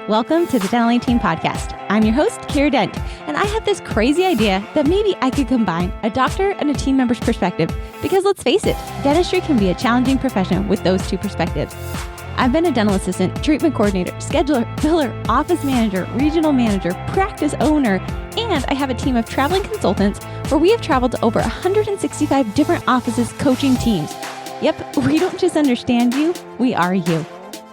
Welcome to the Dental 18 podcast. I'm your host, Kiera Dent, and I have this crazy idea that maybe I could combine a doctor and a team member's perspective because let's face it, dentistry can be a challenging profession with those two perspectives. I've been a dental assistant, treatment coordinator, scheduler, biller, office manager, regional manager, practice owner, and I have a team of traveling consultants where we have traveled to over 165 different offices coaching teams. Yep, we don't just understand you, we are you.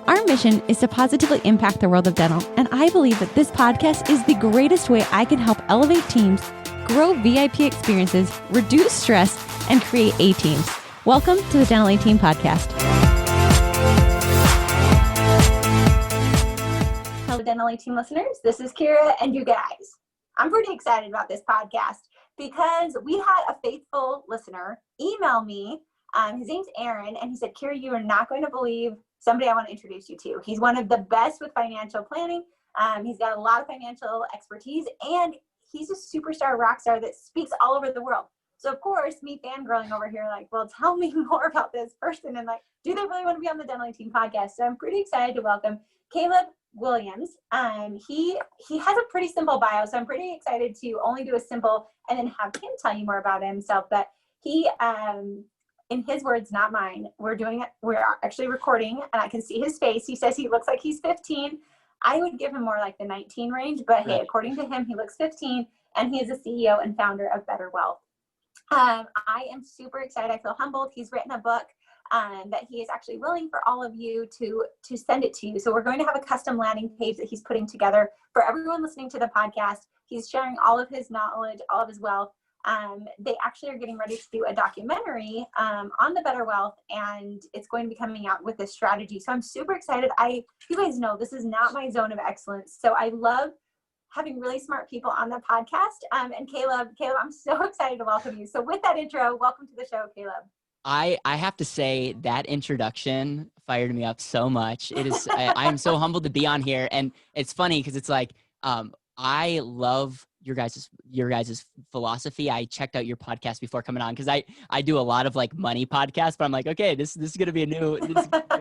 Our mission is to positively impact the world of dental, and I believe that this podcast is the greatest way I can help elevate teams, grow VIP experiences, reduce stress, and create A-teams. Welcome to the Dental 18 podcast. Hello, Dental 18 listeners. This is Kiera, and you guys, I'm pretty excited about this podcast because we had a faithful listener email me. His name's Aaron, and he said, Kiera, you are not going to believe somebody I want to introduce you to. He's one of the best with financial planning. He's got a lot of financial expertise, and he's a superstar rock star that speaks all over the world. So, of course, me fangirling over here, like, well, tell me more about this person, and like, do they really want to be on the Dental 18 podcast? So I'm pretty excited to welcome Caleb Guilliams. He has a pretty simple bio, so I'm pretty excited to only do a simple and then have him tell you more about himself. But he, in his words, not mine, we're actually recording, and I can see his face. He says he looks like he's 15. I would give him more like the 19 range, but hey, according to him, he looks 15, and he is the CEO and founder of Better Wealth. I am super excited. I feel humbled. He's written a book that he is actually willing for all of you to send it to you. So we're going to have a custom landing page that he's putting together for everyone listening to the podcast. He's sharing all of his knowledge, all of his wealth. They actually are getting ready to do a documentary on the Better Wealth, and it's going to be coming out with this strategy. So I'm super excited. You guys know this is not my zone of excellence. So I love having really smart people on the podcast. And Caleb, I'm so excited to welcome you. So with that intro, welcome to the show, Caleb. I have to say that introduction fired me up so much. It is, I'm so humbled to be on here. And it's funny because it's like, I love your guys' philosophy. I checked out your podcast before coming on because I do a lot of like money podcasts, but I'm like, okay, this is going to be new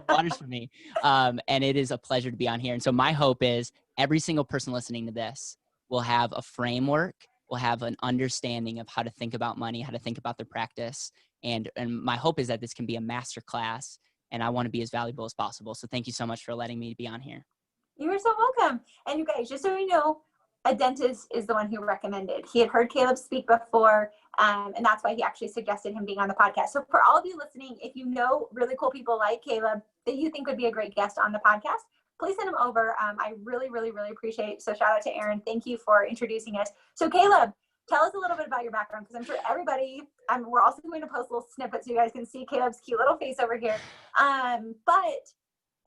waters for me. And it is a pleasure to be on here. And so my hope is every single person listening to this will have a framework, will have an understanding of how to think about money, how to think about their practice. And my hope is that this can be a master class, and I want to be as valuable as possible. So thank you so much for letting me be on here. You are so welcome. And you guys, just so you know, a dentist is the one who recommended. He had heard Caleb speak before, and that's why he actually suggested him being on the podcast. So for all of you listening, if you know really cool people like Caleb that you think would be a great guest on the podcast, please send him over. I really, really, really appreciate it. So shout out to Aaron. Thank you for introducing us. So Caleb, tell us a little bit about your background, because I'm sure everybody, we're also going to post little snippets so you guys can see Caleb's cute little face over here.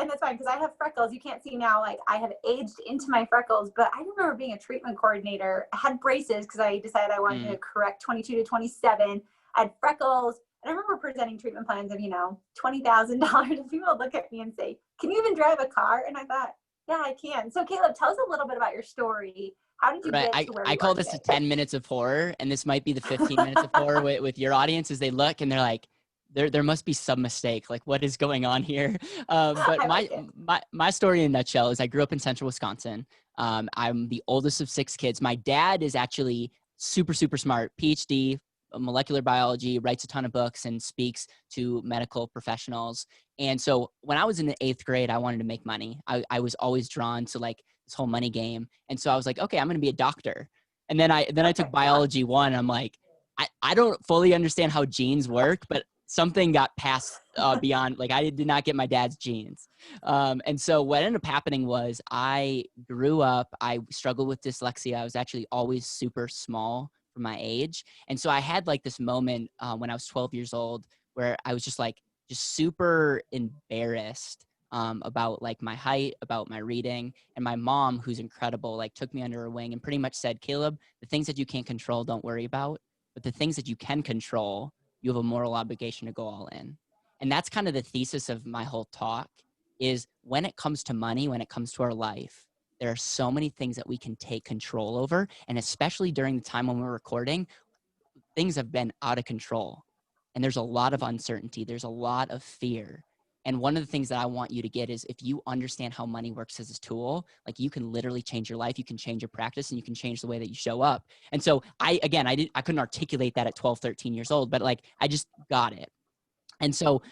And that's fine because I have freckles. You can't see now, like I have aged into my freckles, but I remember being a treatment coordinator. I had braces because I decided I wanted to correct 22 to 27. I had freckles. And I remember presenting treatment plans of, $20,000. And people would look at me and say, can you even drive a car? And I thought, yeah, I can. So Caleb, tell us a little bit about your story. How did you get to where I call this the 10 minutes of horror, and this might be the 15 minutes of horror with your audience as they look and they're like, there must be some mistake. Like, what is going on here? But my story in a nutshell is I grew up in central Wisconsin. I'm the oldest of 6 kids. My dad is actually super, super smart, PhD, molecular biology, writes a ton of books and speaks to medical professionals. And so when I was in the 8th grade, I wanted to make money. I was always drawn to like this whole money game. And so I was like, okay, I'm going to be a doctor. And then I took biology 1. I'm like, I don't fully understand how genes work, but something got passed beyond, like I did not get my dad's genes. And so what ended up happening was I grew up, I struggled with dyslexia. I was actually always super small for my age. And so I had like this moment when I was 12 years old where I was just super embarrassed about like my height, about my reading. And my mom, who's incredible, like took me under her wing and pretty much said, Caleb, the things that you can't control, don't worry about. But the things that you can control, you have a moral obligation to go all in. And that's kind of the thesis of my whole talk is when it comes to money, when it comes to our life, there are so many things that we can take control over. And especially during the time when we're recording, things have been out of control. And there's a lot of uncertainty. There's a lot of fear. And one of the things that I want you to get is if you understand how money works as a tool, like you can literally change your life, you can change your practice, and you can change the way that you show up. And so I couldn't articulate that at 12, 13 years old, but like I just got it. And so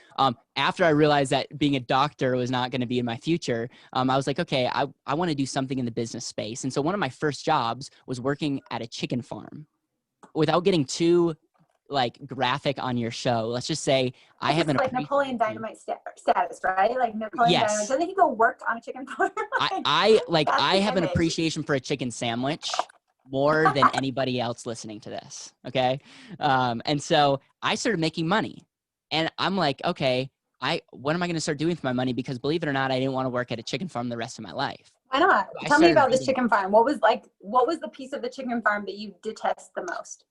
after I realized that being a doctor was not going to be in my future, I was like, okay, I want to do something in the business space. And so one of my first jobs was working at a chicken farm. Without getting too like graphic on your show, let's just say I have an like Napoleon Dynamite status, right? Like Napoleon Dynamite. Doesn't he go work on a chicken farm? I have an appreciation for a chicken sandwich more than anybody else listening to this. Okay. And so I started making money, and I'm like, okay, what am I going to start doing for my money? Because believe it or not, I didn't want to work at a chicken farm the rest of my life. Why not? So tell me about this chicken farm. What was the piece of the chicken farm that you detest the most?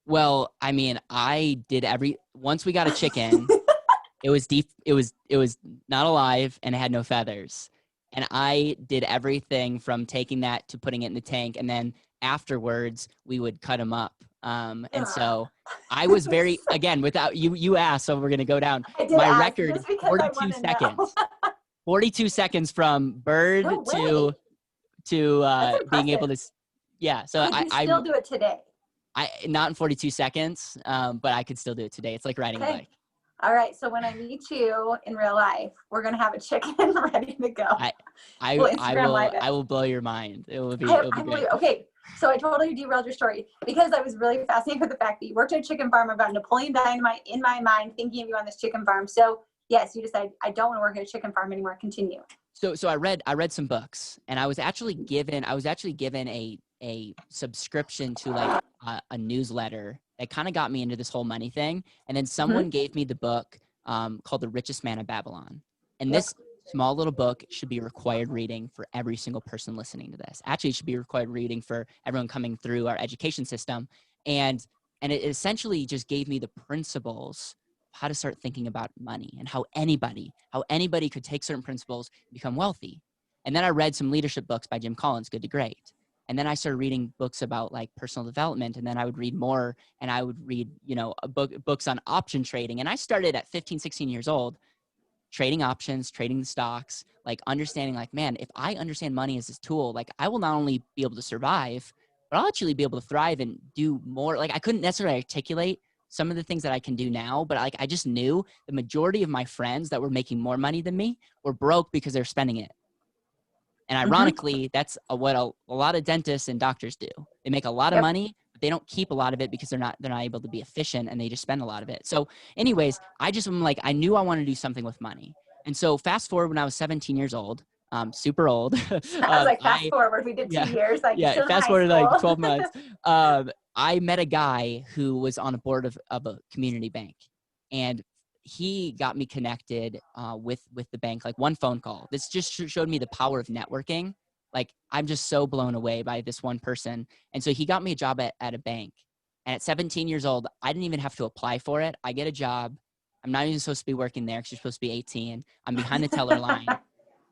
Well, I mean, once we got a chicken, it was not alive and it had no feathers. And I did everything from taking that to putting it in the tank. And then afterwards we would cut them up. And so I was very, again, without you asked, so we're going to go down. My record, 42 seconds, 42 seconds from bird to being able to, yeah. So I still do it today. Not in 42 seconds, but I could still do it today. It's like riding a bike. All right. So when I meet you in real life, we're going to have a chicken ready to go. I will blow your mind. It will be great. Okay. So I totally derailed your story because I was really fascinated with the fact that you worked at a chicken farm. I've got Napoleon Dynamite in my mind thinking of you on this chicken farm. So yes, you decided I don't want to work at a chicken farm anymore. Continue. So I read some books, and I was actually given a subscription to like a newsletter that kind of got me into this whole money thing. And then someone gave me the book called The Richest Man of Babylon. And this small little book should be required reading for every single person listening to this. Actually, it should be required reading for everyone coming through our education system. And it essentially just gave me the principles of how to start thinking about money and how anybody could take certain principles and become wealthy. And then I read some leadership books by Jim Collins, Good to Great. And then I started reading books about like personal development, and then I would read more, and I would read, books on option trading. And I started at 15, 16 years old, trading options, trading the stocks, like understanding like, man, if I understand money as this tool, like I will not only be able to survive, but I'll actually be able to thrive and do more. Like I couldn't necessarily articulate some of the things that I can do now, but like I just knew the majority of my friends that were making more money than me were broke because they're spending it. And ironically, that's what a lot of dentists and doctors do. They make a lot of money, but they don't keep a lot of it because they're not able to be efficient, and they just spend a lot of it. So anyways, I knew I wanted to do something with money. And so fast forward when I was 17 years old, super old. I was like, fast forward, we did 2 years. Like, fast forward like 12 months. I met a guy who was on a board of a community bank, and he got me connected with the bank, like one phone call. This just showed me the power of networking. Like I'm just so blown away by this one person. And so he got me a job at a bank. And at 17 years old, I didn't even have to apply for it. I get a job. I'm not even supposed to be working there because you're supposed to be 18. I'm behind the teller line.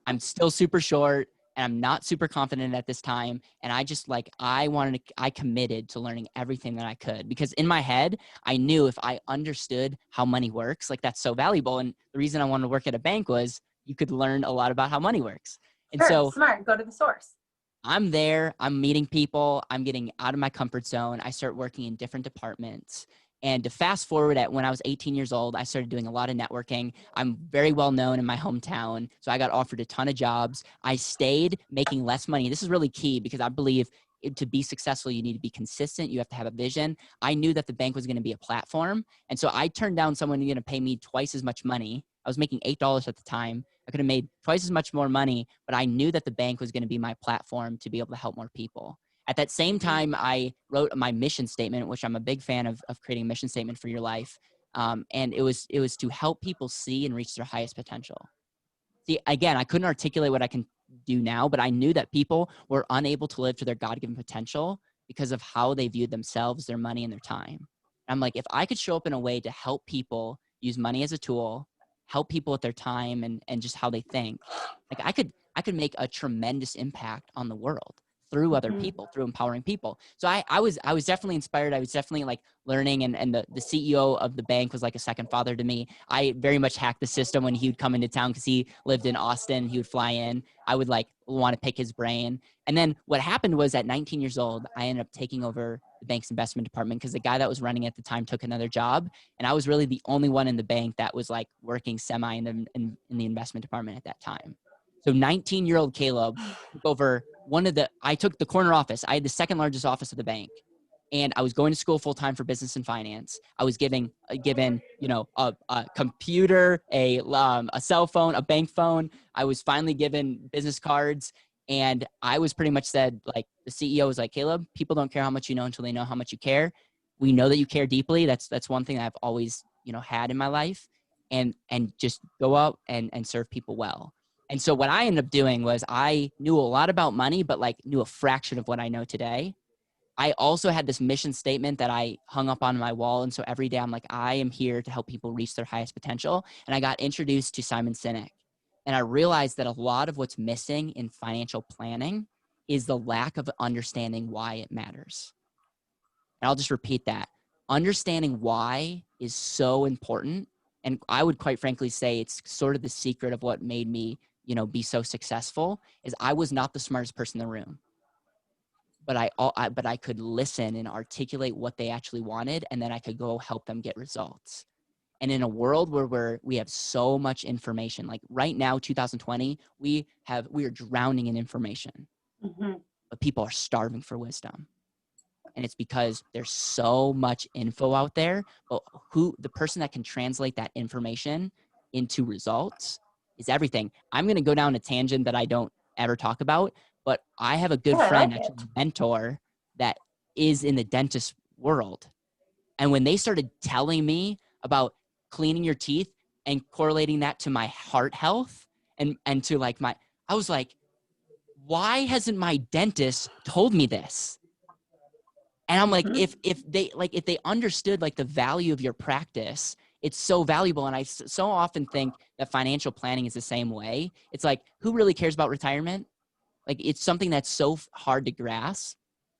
I'm still super short, and I'm not super confident at this time. And I just I committed to learning everything that I could, because in my head, I knew if I understood how money works, like that's so valuable. And the reason I wanted to work at a bank was you could learn a lot about how money works. And so smart, go to the source. I'm there, I'm meeting people, I'm getting out of my comfort zone. I start working in different departments. And to fast forward, at when I was 18 years old, I started doing a lot of networking. I'm very well known in my hometown, so I got offered a ton of jobs. I stayed making less money. This is really key because I believe to be successful, you need to be consistent. You have to have a vision. I knew that the bank was going to be a platform. And so I turned down someone who's going to pay me twice as much money. I was making $8 at the time. I could have made twice as much more money, but I knew that the bank was going to be my platform to be able to help more people. At that same time, I wrote my mission statement, which I'm a big fan of creating a mission statement for your life. And it was to help people see and reach their highest potential. See, again, I couldn't articulate what I can do now, but I knew that people were unable to live to their God-given potential because of how they viewed themselves, their money, and their time. And I'm like, if I could show up in a way to help people use money as a tool, help people with their time and just how they think, like I could make a tremendous impact on the world. through other people, through empowering people. So I was definitely inspired. I was definitely like learning, and the CEO of the bank was like a second father to me. I very much hacked the system when he would come into town because he lived in Austin. He would fly in. I would like want to pick his brain. And then what happened was at 19 years old, I ended up taking over the bank's investment department because the guy that was running at the time took another job. And I was really the only one in the bank that was like working semi in the investment department at that time. So 19-year-old Caleb took over I took the corner office. I had the second largest office of the bank. And I was going to school full time for business and finance. I was given, you know, a computer, a cell phone, a bank phone. I was finally given business cards, and I was pretty much said, like, the CEO was like, Caleb, people don't care how much you know until they know how much you care. We know that you care deeply. That's one thing that I've always, you know, had in my life, and just go out and serve people well. And so what I ended up doing was I knew a lot about money, but like knew a fraction of what I know today. I also had this mission statement that I hung up on my wall. And so every day I'm like, I am here to help people reach their highest potential. And I got introduced to Simon Sinek. And I realized that a lot of what's missing in financial planning is the lack of understanding why it matters. And I'll just repeat that. Understanding why is so important. And I would quite frankly say it's sort of the secret of what made me, you know, be so successful is I was not the smartest person in the room. But I could listen and articulate what they actually wanted, and then I could go help them get results. And in a world where we have so much information, like right now, 2020, we are drowning in information, but people are starving for wisdom. And it's because there's so much info out there, but the person that can translate that information into results is everything. I'm going to go down a tangent that I don't ever talk about, but I have a good friend, actually a mentor, that is in the dentist world. And when they started telling me about cleaning your teeth and correlating that to my heart health and to like I was like, why hasn't my dentist told me this? And I'm like, if they understood like the value of your practice, it's so valuable. And I so often think that financial planning is the same way. It's like, who really cares about retirement? Like, it's something that's so hard to grasp.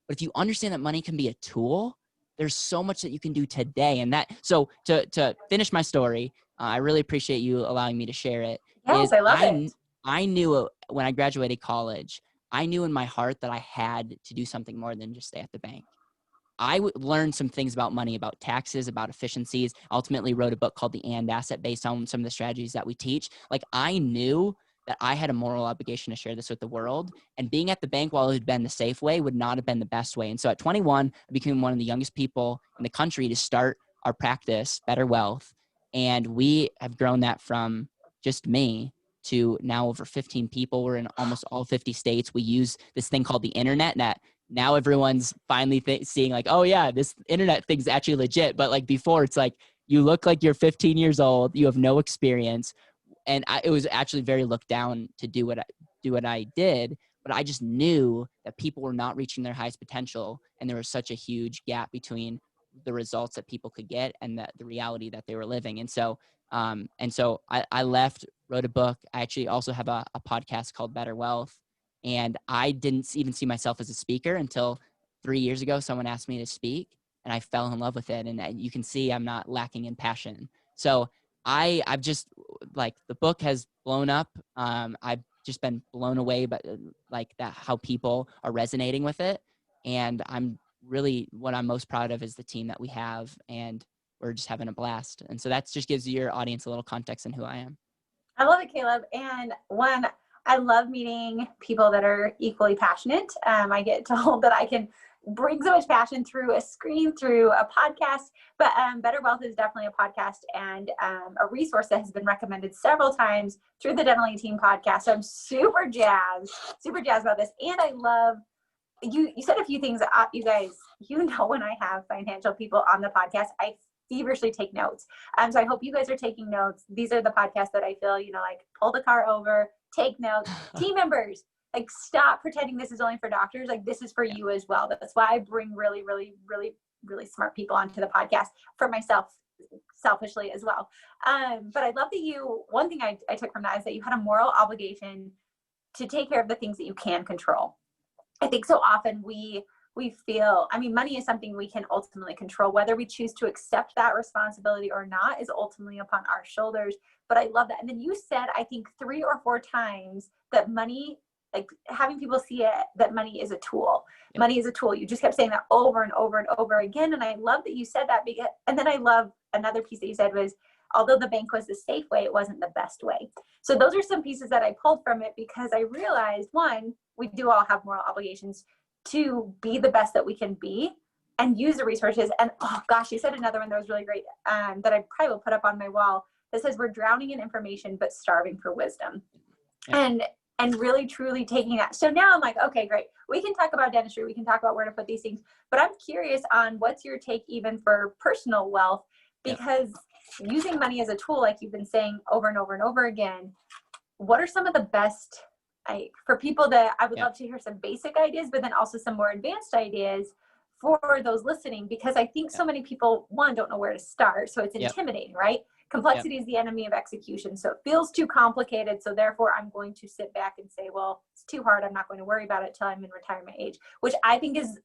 But if you understand that money can be a tool, there's so much that you can do today. And so to finish my story, I really appreciate you allowing me to share it. Yes, I love it. I knew when I graduated college, I knew in my heart that I had to do something more than just stay at the bank. I learned some things about money, about taxes, about efficiencies, ultimately wrote a book called The And Asset based on some of the strategies that we teach. Like, I knew that I had a moral obligation to share this with the world, and being at the bank, while it had been the safe way, would not have been the best way. And so at 21, I became one of the youngest people in the country to start our practice, Better Wealth. And we have grown that from just me to now over 15 people. We're in almost all 50 states. We use this thing called the internet that now everyone's finally seeing like, oh yeah, this internet thing's actually legit. But like before, it's like, you look like you're 15 years old, you have no experience. And it was actually very looked down to do what I did. But I just knew that people were not reaching their highest potential. And there was such a huge gap between the results that people could get and the reality that they were living. And so I left, wrote a book. I actually also have a podcast called Better Wealth. And I didn't even see myself as a speaker until 3 years ago. Someone asked me to speak, and I fell in love with it. And you can see I'm not lacking in passion. So I've just, like, the book has blown up. I've just been blown away by like that, how people are resonating with it. And I'm really, what I'm most proud of is the team that we have, and we're just having a blast. And so that just gives your audience a little context on who I am. I love it, Caleb. And I love meeting people that are equally passionate. I get told that I can bring so much passion through a screen, through a podcast, but Better Wealth is definitely a podcast and a resource that has been recommended several times through the Dental Team podcast. So I'm super jazzed about this. And I love, you said a few things, you guys, when I have financial people on the podcast, I feverishly take notes. So I hope you guys are taking notes. These are the podcasts that I feel, like, pull the car over, take notes. Team members, like, stop pretending this is only for doctors. Like, this is for you as well. That's why I bring really, really, really, really smart people onto the podcast, for myself, selfishly as well. But I love that one thing I took from that is that you had a moral obligation to take care of the things that you can control. I think so often we feel, I mean, money is something we can ultimately control. Whether we choose to accept that responsibility or not is ultimately upon our shoulders. But I love that. And then you said, I think 3 or 4 times that money, like having people see it, that money is a tool. Yep. Money is a tool. You just kept saying that over and over and over again. And I love that you said that, because, and then I love another piece that you said was, although the bank was the safe way, it wasn't the best way. So those are some pieces that I pulled from it, because I realized, one, we do all have moral obligations to be the best that we can be and use the resources. And oh gosh, you said another one that was really great, that I probably will put up on my wall, that says we're drowning in information but starving for wisdom. Yeah. And really truly taking that. So now I'm like, okay, great. We can talk about dentistry. We can talk about where to put these things, but I'm curious on what's your take even for personal wealth, because using money as a tool, like you've been saying over and over and over again, what are some of the best, for people that I would love to hear some basic ideas, but then also some more advanced ideas for those listening, because I think so many people, one, don't know where to start. So it's intimidating, right? Complexity is the enemy of execution. So it feels too complicated. So therefore I'm going to sit back and say, well, it's too hard. I'm not going to worry about it till I'm in retirement age, which I think is,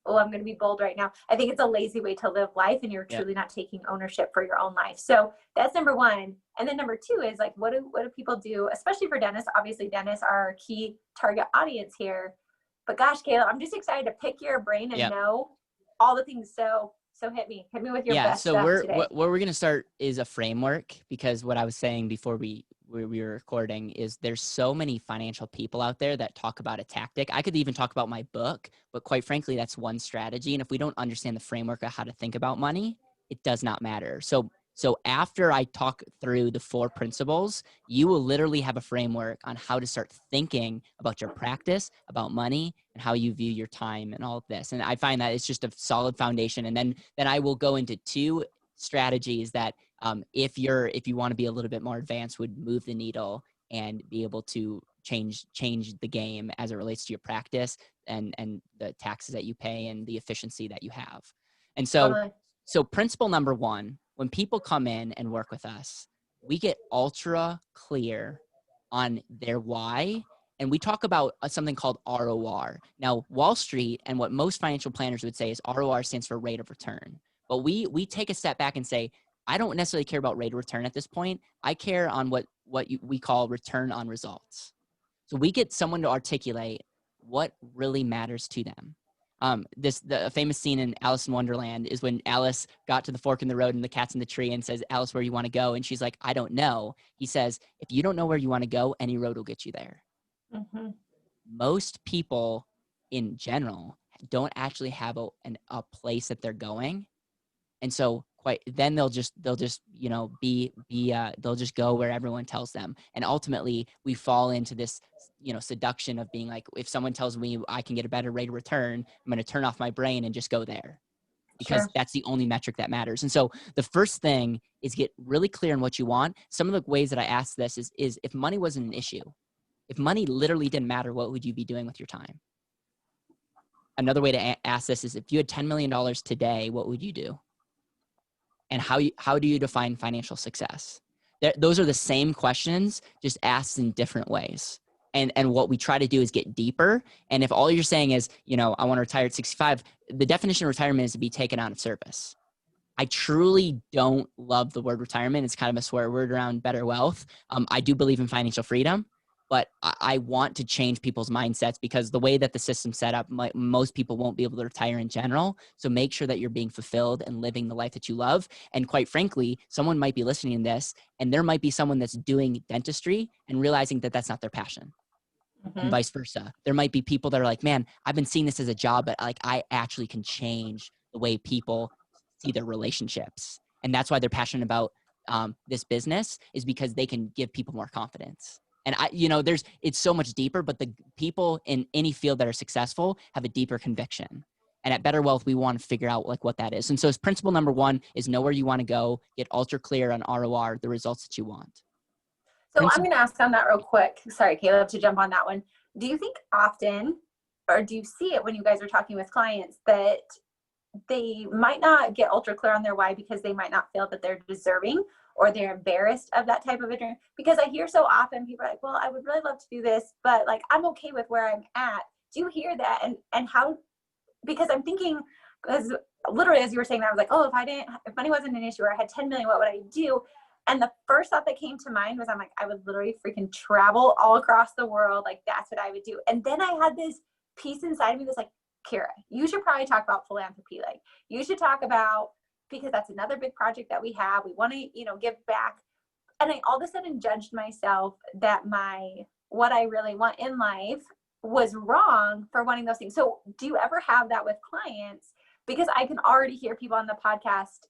I'm going to be bold right now. I think it's a lazy way to live life, and you're truly not taking ownership for your own life. So that's number one. And then number two is like, what do people do, especially for dentists? Obviously dentists are our key target audience here, but gosh, Caleb, I'm just excited to pick your brain and know all the things. So hit me with your best so stuff today. where we're going to start is a framework, because what I was saying before we were recording is there's so many financial people out there that talk about a tactic. I could even talk about my book, but quite frankly, that's one strategy. And if we don't understand the framework of how to think about money, it does not matter. So after I talk through the 4 principles, you will literally have a framework on how to start thinking about your practice, about money, and how you view your time and all of this. And I find that it's just a solid foundation. And then I will go into 2 strategies that if you want to be a little bit more advanced, would move the needle and be able to change the game as it relates to your practice and the taxes that you pay and the efficiency that you have. And so principle number 1, when people come in and work with us, we get ultra clear on their why. And we talk about something called ROR. Now, Wall Street and what most financial planners would say is ROR stands for rate of return. But we take a step back and say, I don't necessarily care about rate of return at this point. I care on what we call return on results. So we get someone to articulate what really matters to them. The famous scene in Alice in Wonderland is when Alice got to the fork in the road and the cat's in the tree and says, Alice, where you want to go? And she's like, I don't know. He says, if you don't know where you want to go, any road will get you there. Mm-hmm. Most people in general don't actually have a place that they're going. And so then they'll just they'll just go where everyone tells them. And ultimately we fall into this seduction of being like, if someone tells me I can get a better rate of return, I'm going to turn off my brain and just go there, because that's the only metric that matters. And so the first thing is get really clear on what you want. Some of the ways that I ask this is if money wasn't an issue, if money literally didn't matter, what would you be doing with your time? Another way to ask this is, if you had $10 million today, what would you do? And how do you define financial success? Those are the same questions, just asked in different ways. And what we try to do is get deeper. And if all you're saying is, I want to retire at 65, the definition of retirement is to be taken out of service. I truly don't love the word retirement. It's kind of a swear word around better wealth. I do believe in financial freedom, but I want to change people's mindsets, because the way that the system's set up, most people won't be able to retire in general. So make sure that you're being fulfilled and living the life that you love. And quite frankly, someone might be listening to this, and there might be someone that's doing dentistry and realizing that that's not their passion. Mm-hmm. And vice versa. There might be people that are like, man, I've been seeing this as a job, but I actually can change the way people see their relationships. And that's why they're passionate about this business, is because they can give people more confidence. And it's so much deeper, but the people in any field that are successful have a deeper conviction. And at Better Wealth, we want to figure out what that is. And so principle number 1 is know where you want to go, get ultra clear on ROR, the results that you want. So I'm going to ask on that real quick. Sorry, Caleb, to jump on that one. Do you think often, or do you see it when you guys are talking with clients, that they might not get ultra clear on their why because they might not feel that they're deserving, or they're embarrassed of that type of a dream? Because I hear so often people are like, well, I would really love to do this, but like, I'm okay with where I'm at. do hear that. And how, because I'm thinking, because literally as you were saying that, I was like, oh, if money wasn't an issue or I had 10 million, what would I do? And the first thought that came to mind was, I'm like, I would literally freaking travel all across the world. Like, that's what I would do. And then I had this piece inside of me that's like, Kiera, you should probably talk about philanthropy. Like, you should talk about, because that's another big project that we have. We want to, give back. And I all of a sudden judged myself that what I really want in life was wrong for wanting those things. So do you ever have that with clients? Because I can already hear people on the podcast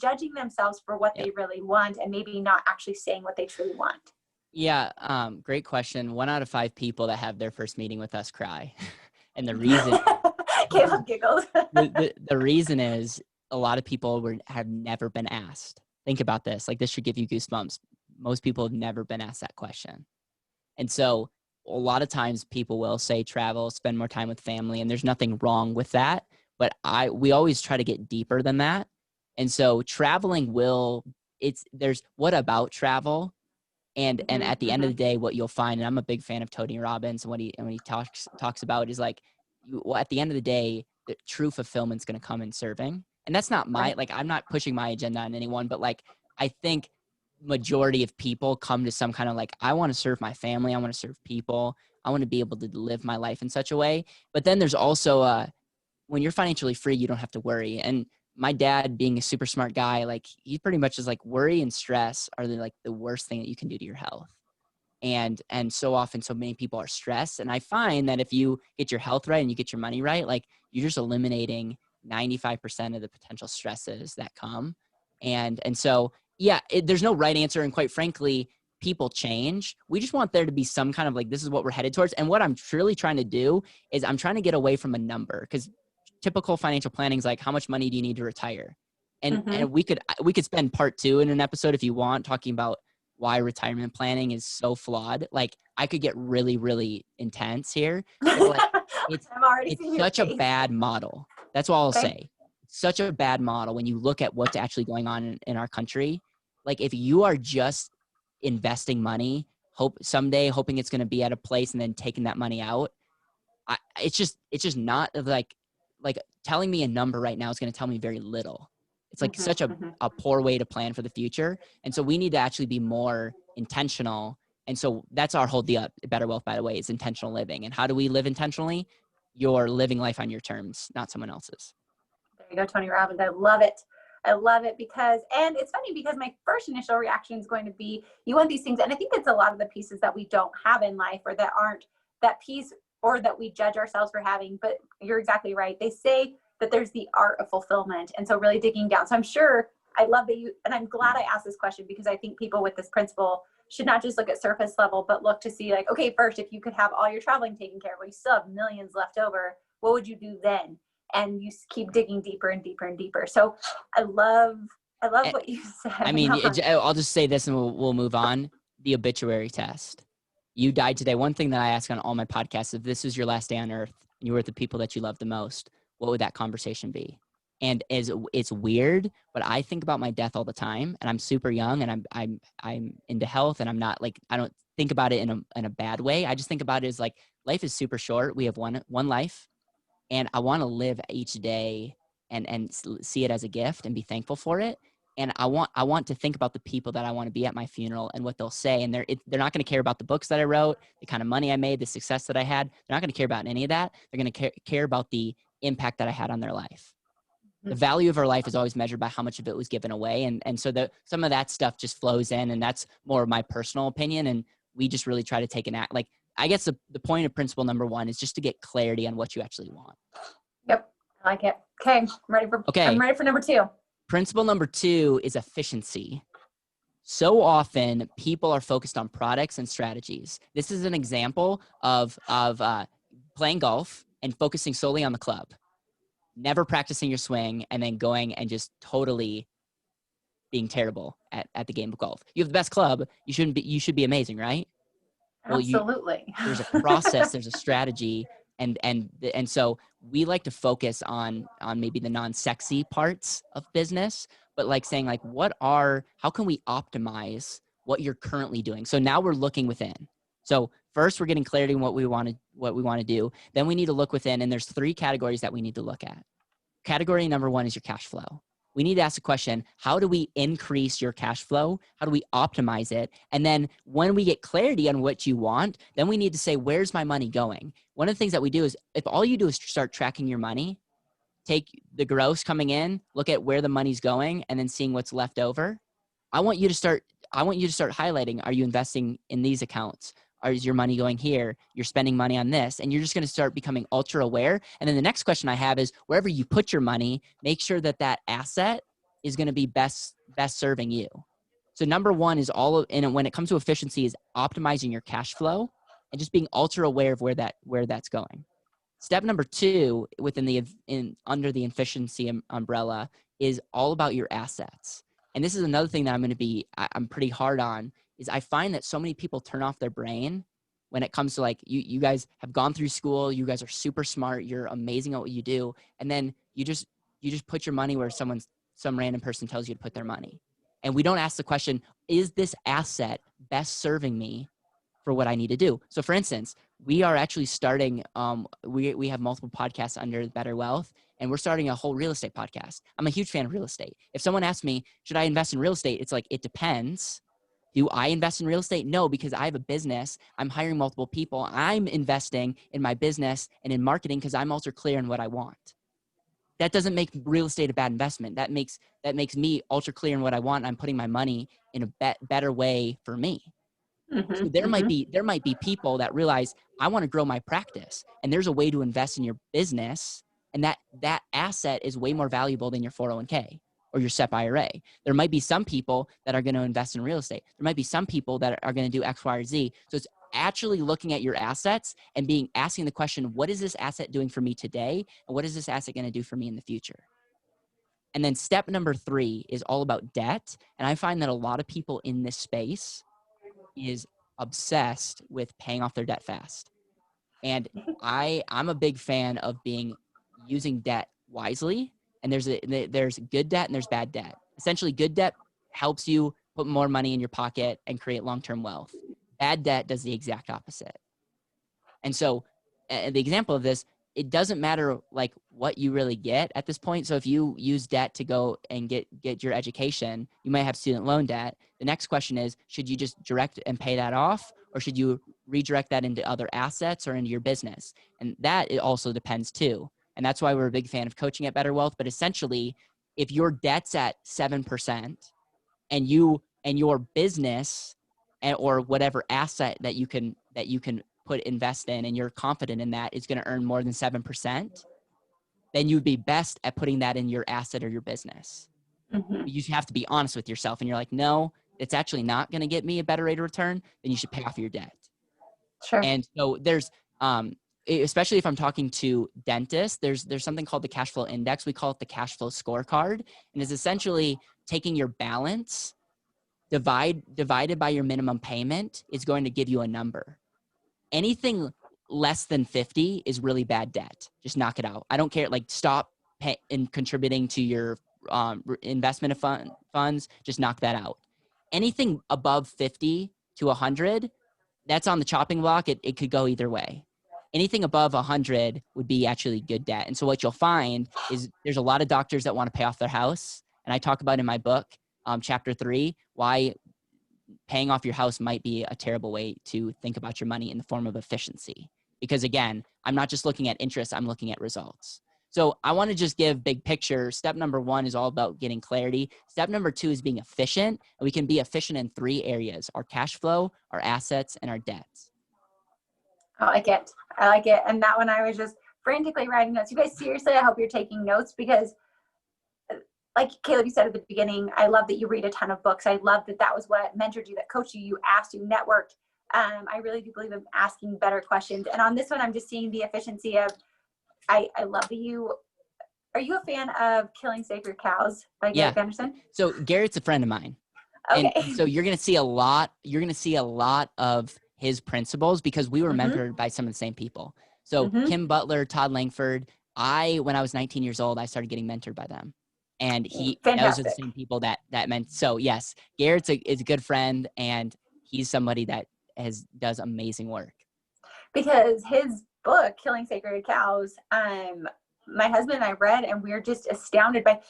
judging themselves for what they really want and maybe not actually saying what they truly want. Yeah. Great question. 1 out of 5 people that have their first meeting with us cry. And the reason Caleb giggles. the reason is a lot of people have never been asked. Think about this. Like, this should give you goosebumps. Most people have never been asked that question. And so a lot of times people will say travel, spend more time with family, and there's nothing wrong with that. But we always try to get deeper than that. And so traveling there's what about travel? And at the end of the day, what you'll find, and I'm a big fan of Tony Robbins, and when he talks about is like, at the end of the day, the true fulfillment's going to come in serving. And that's not I'm not pushing my agenda on anyone, but like, I think majority of people come to some kind of like, I want to serve my family. I want to serve people. I want to be able to live my life in such a way. But then there's also when you're financially free, you don't have to worry. And my dad, being a super smart guy, like, he pretty much is like, worry and stress are the worst thing that you can do to your health. And so often, so many people are stressed. And I find that if you get your health right and you get your money right, like, you're just eliminating 95% of the potential stresses that come. And so, yeah, there's no right answer. And quite frankly, people change. We just want there to be some kind of like, this is what we're headed towards. And what I'm truly trying to do is I'm trying to get away from a number, because typical financial planning is like, how much money do you need to retire? And we could spend part 2 in an episode if you want, talking about why retirement planning is so flawed. Like, I could get really, really intense here. But like, it's such a bad model. That's all I'll say. Such a bad model when you look at what's actually going on in our country. Like, if you are just investing money, someday hoping it's going to be at a place and then taking that money out, it's just not like telling me a number right now is going to tell me very little. It's like such a poor way to plan for the future. And so we need to actually be more intentional. And so that's our whole deal. Better Wealth, by the way, is intentional living. And how do we live intentionally? You're living life on your terms, not someone else's. There you go, Tony Robbins. I love it. I love it because, and it's funny because my first initial reaction is going to be, you want these things. And I think it's a lot of the pieces that we don't have in life, or that aren't that piece, or that we judge ourselves for having. But you're exactly right. They say that there's the art of fulfillment. And so really digging down. So I'm sure, I love that and I'm glad I asked this question, because I think people with this principle should not just look at surface level, but look to see like, okay, first, if you could have all your traveling taken care of, well, you still have millions left over, what would you do then? And you keep digging deeper and deeper and deeper. So I love what you said. I mean, I'll just say this and we'll move on. The obituary test. You died today. One thing that I ask on all my podcasts, if this was your last day on earth and you were with the people that you love the most, what would that conversation be? And it's weird, but I think about my death all the time, and I'm super young, and I'm into health, and I'm not like, I don't think about it in a bad way. I just think about it as like, life is super short. We have one life, and I want to live each day and see it as a gift and be thankful for it. And I want to think about the people that I want to be at my funeral and what they'll say. And they're not going to care about the books that I wrote, the kind of money I made, the success that I had. They're not going to care about any of that. They're going to care about the impact that I had on their life. The value of our life is always measured by how much of it was given away. And so some of that stuff just flows in, and that's more of my personal opinion. And we just really try to take an act. Like, I guess the point of principle number 1 is just to get clarity on what you actually want. Yep. I like it. Okay. I'm ready for number 2. Principle number 2 is efficiency. So often people are focused on products and strategies. This is an example of playing golf and focusing solely on the club, never practicing your swing, and then going and just totally being terrible at the game of golf. You have the best club. You should be amazing, right? Absolutely. There's a process, there's a strategy. And so we like to focus on maybe the non-sexy parts of business, but like saying like, how can we optimize what you're currently doing? So now we're looking within. So first we're getting clarity on what we want to do. Then we need to look within, and there's 3 categories that we need to look at. Category number 1 is your cash flow. We need to ask the question, how do we increase your cash flow? How do we optimize it? And then when we get clarity on what you want, then we need to say, where's my money going? One of the things that we do is, if all you do is start tracking your money, take the gross coming in, look at where the money's going, and then seeing what's left over. I want you to start highlighting, are you investing in these accounts? Is your money going here? You're spending money on this, and you're just going to start becoming ultra aware. And then the next question I have is, wherever you put your money, make sure that that asset is going to be best serving you. So number 1 is and when it comes to efficiency, is optimizing your cash flow and just being ultra aware of where that's going. Step number 2 under the efficiency umbrella is all about your assets. And this is another thing that I'm pretty hard on, is I find that so many people turn off their brain when it comes to, like, you guys have gone through school, you guys are super smart, you're amazing at what you do, and then you just put your money where some random person tells you to put their money. And we don't ask the question, is this asset best serving me for what I need to do? So for instance, we are actually starting, we have multiple podcasts under Better Wealth, and we're starting a whole real estate podcast. I'm a huge fan of real estate. If someone asks me, should I invest in real estate? It's like, it depends. Do I invest in real estate? No, because I have a business. I'm hiring multiple people. I'm investing in my business and in marketing because I'm ultra clear on what I want. That doesn't make real estate a bad investment. That makes me ultra clear on what I want. And I'm putting my money in a better way for me. So there might be people that realize, I want to grow my practice, and there's a way to invest in your business, and that asset is way more valuable than your 401k or your SEP IRA. There might be some people that are going to invest in real estate. There might be some people that are going to do X, Y, or Z. So it's actually looking at your assets and asking the question, what is this asset doing for me today? And what is this asset going to do for me in the future? And then step number 3 is all about debt. And I find that a lot of people in this space is obsessed with paying off their debt fast. And I'm a big fan of using debt wisely. And there's good debt and there's bad debt. Essentially, good debt helps you put more money in your pocket and create long-term wealth. Bad debt does the exact opposite. And so the example of this, it doesn't matter like what you really get at this point. So if you use debt to go and get your education, you might have student loan debt. The next question is, should you just direct and pay that off, or should you redirect that into other assets or into your business? And that it also depends too. And that's why we're a big fan of coaching at Better Wealth. But essentially, if your debt's at 7% and your business or whatever asset that you can invest in, and you're confident in that is going to earn more than 7%, then you'd be best at putting that in your asset or your business. You have to be honest with yourself, and you're like, no, it's actually not going to get me a better rate of return. Then you should pay off your debt. Sure. And so there's, especially if I'm talking to dentists, there's something called the cash flow index. We call it the cash flow scorecard, and it's essentially taking your balance divided by your minimum payment is going to give you a number. Anything less than 50 is really bad debt. Just knock it out. I don't care. Like, stop contributing to your investment of funds. Just knock that out. Anything above 50 to 100, that's on the chopping block. It could go either way. Anything above 100 would be actually good debt. And so what you'll find is there's a lot of doctors that want to pay off their house. And I talk about in my book, chapter 3, why paying off your house might be a terrible way to think about your money in the form of efficiency. Because again, I'm not just looking at interest, I'm looking at results. So I want to just give big picture. Step number 1 is all about getting clarity. Step number 2 is being efficient. And we can be efficient in 3 areas: our cash flow, our assets, and our debts. I like it. And that one, I was just frantically writing notes. You guys, seriously, I hope you're taking notes, because like Caleb, you said at the beginning, I love that you read a ton of books. I love that was what mentored you, that coached you, you asked, you networked. I really do believe in asking better questions. And on this one, I'm just seeing the efficiency of, I love that are you a fan of Killing Sacred Cows by Garrett Anderson? So Garrett's a friend of mine. Okay. And so you're going to see a lot of his principles, because we were mentored by some of the same people. So Kim Butler, Todd Langford, when I was 19 years old, I started getting mentored by them. And those are the same people that meant. So yes, Garrett's is a good friend, and he's somebody that does amazing work. because his book, Killing Sacred Cows, my husband and I read, and we're just astounded by,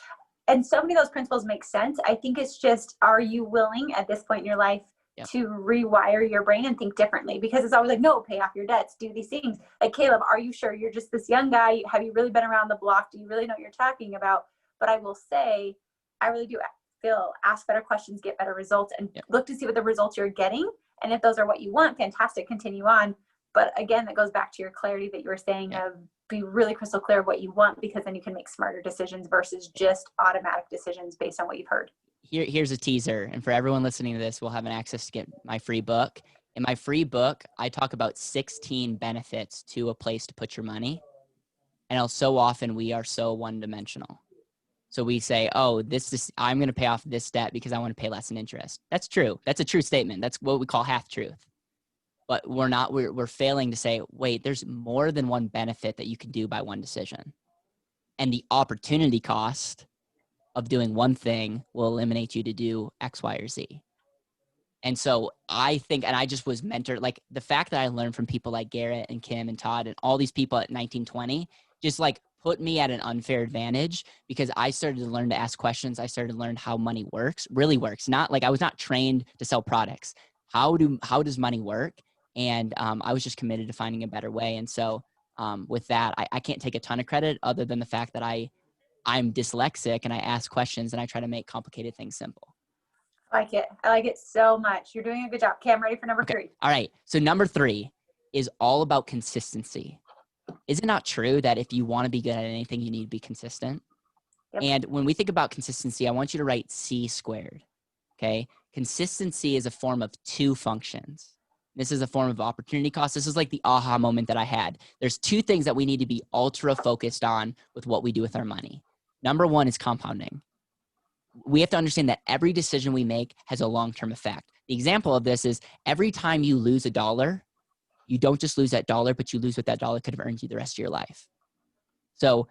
and so many of those principles make sense. I think it's just, are you willing at this point in your life to rewire your brain and think differently? Because it's always like, no, pay off your debts, do these things. Like, Caleb, are you sure you're just this young guy? Have you really been around the block? Do you really know what you're talking about? But I will say, I really do feel ask better questions, get better results, and look to see what the results you're getting. And if those are what you want, fantastic, continue on. But again, that goes back to your clarity that you were saying of be really crystal clear of what you want, because then you can make smarter decisions versus just automatic decisions based on what you've heard. Here's a teaser. And for everyone listening to this, we'll have an access to get my free book. In my free book, I talk about 16 benefits to a place to put your money. And so often we are so one-dimensional. So we say, oh, I'm going to pay off this debt because I want to pay less in interest. That's true. That's a true statement. That's what we call half truth. But we're failing to say, wait, there's more than one benefit that you can do by one decision. And the opportunity cost of doing one thing will eliminate you to do X, Y, or Z. And so I think, and I just was mentored, like the fact that I learned from people like Garrett and Kim and Todd and all these people at 1920, just like put me at an unfair advantage, because I started to learn to ask questions. I started to learn how money really works. Not like I was not trained to sell products. How does money work? And I was just committed to finding a better way. And so with that, I can't take a ton of credit other than the fact that I'm dyslexic and I ask questions and I try to make complicated things simple. I like it. I like it so much. You're doing a good job. Okay, I'm ready for number 3. All right. So number 3 is all about consistency. Is it not true that if you want to be good at anything, you need to be consistent? Yep. And when we think about consistency, I want you to write C squared. Okay. Consistency is a form of 2 functions. This is a form of opportunity cost. This is like the aha moment that I had. There's 2 things that we need to be ultra focused on with what we do with our money. Number 1 is compounding. We have to understand that every decision we make has a long-term effect. The example of this is every time you lose $1, you don't just lose that dollar, but you lose what that dollar could have earned you the rest of your life. So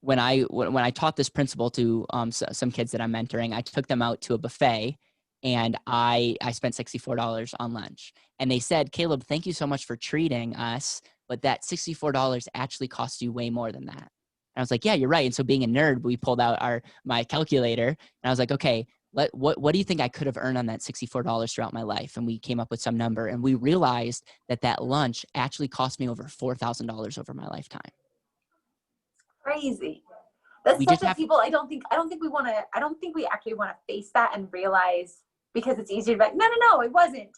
when I taught this principle to some kids that I'm mentoring, I took them out to a buffet and I spent $64 on lunch. And they said, Caleb, thank you so much for treating us, but that $64 actually cost you way more than that. And I was like, yeah, you're right. And so being a nerd, we pulled out my calculator and I was like, okay, what do you think I could have earned on that $64 throughout my life? And we came up with some number and we realized that lunch actually cost me over $4,000 over my lifetime. Crazy. That's stuff that people, I don't think we actually want to face that and realize, because it's easier to be like, no, it wasn't.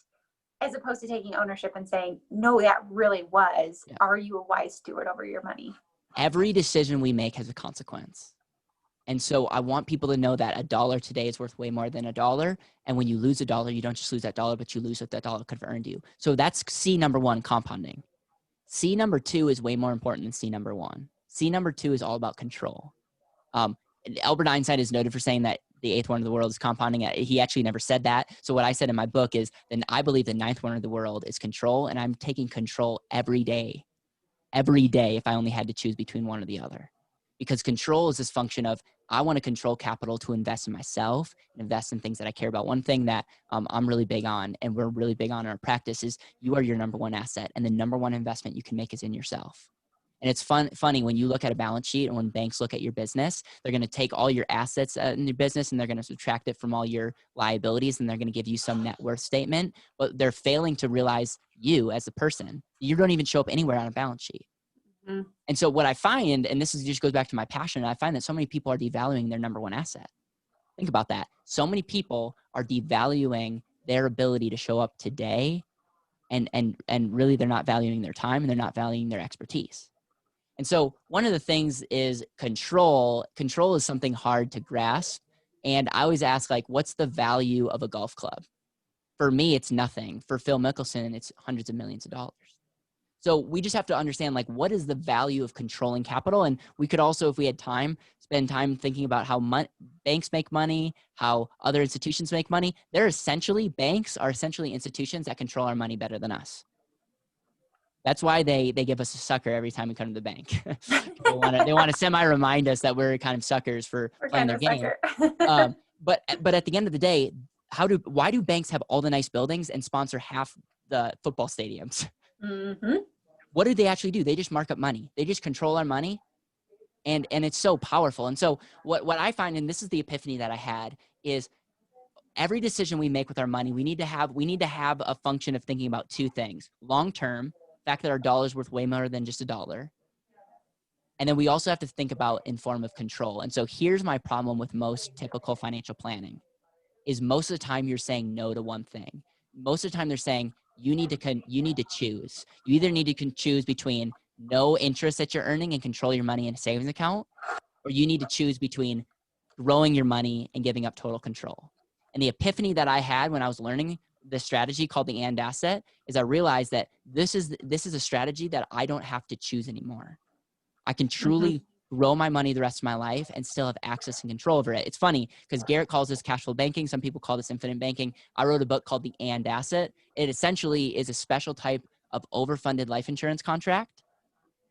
As opposed to taking ownership and saying, no, that really was. Yeah. Are you a wise steward over your money? Every decision we make has a consequence. And so I want people to know that $1 today is worth way more than $1. And when you lose $1, you don't just lose that dollar, but you lose what that dollar could have earned you. So that's C number 1, compounding. C number 2 is way more important than C number 1. C number 2 is all about control. Albert Einstein is noted for saying that the 8th wonder of the world is compounding. He actually never said that. So what I said in my book is, then I believe the 9th wonder of the world is control, and I'm taking control every day if I only had to choose between one or the other. Because control is this function of, I want to control capital to invest in myself and invest in things that I care about. One thing that I'm really big on, and we're really big on in our practice, is you are your number 1 asset, and the number 1 investment you can make is in yourself. And it's funny when you look at a balance sheet and when banks look at your business, they're going to take all your assets in your business and they're going to subtract it from all your liabilities, and they're going to give you some net worth statement, but they're failing to realize you as a person. You don't even show up anywhere on a balance sheet. Mm-hmm. And so what I find, and just goes back to my passion, I find that so many people are devaluing their number 1 asset. Think about that. So many people are devaluing their ability to show up today, and really they're not valuing their time and they're not valuing their expertise. And so one of the things is control. Control is something hard to grasp. And I always ask, like, what's the value of a golf club? For me, it's nothing. For Phil Mickelson, it's hundreds of millions of dollars. So we just have to understand, like, what is the value of controlling capital? And we could also, if we had time, spend time thinking about how banks make money, how other institutions make money. Banks are essentially institutions that control our money better than us. That's why they give us a sucker every time we come to the bank. they want to semi-remind us that we're kind of suckers for playing their game. But at the end of the day, why do banks have all the nice buildings and sponsor half the football stadiums? Mm-hmm. what do they actually do? They just mark up money. They just control our money. And it's so powerful. And so what I find, and this is the epiphany that I had, is every decision we make with our money, we need to have a function of thinking about two things: long term, the fact that our dollar is worth way more than just a dollar. And then we also have to think about in form of control. And so here's my problem with most typical financial planning is most of the time you're saying no to one thing. Most of the time they're saying you need to choose. You either need to choose between no interest that you're earning and control your money in a savings account, or you need to choose between growing your money and giving up total control. And the epiphany that I had when I was learning this strategy called the and asset is I realized that this is a strategy that I don't have to choose anymore. I can truly grow my money the rest of my life and still have access and control over it. It's funny because Garrett calls this cash flow banking. Some people call this infinite banking. I wrote a book called The And Asset. It essentially is a special type of overfunded life insurance contract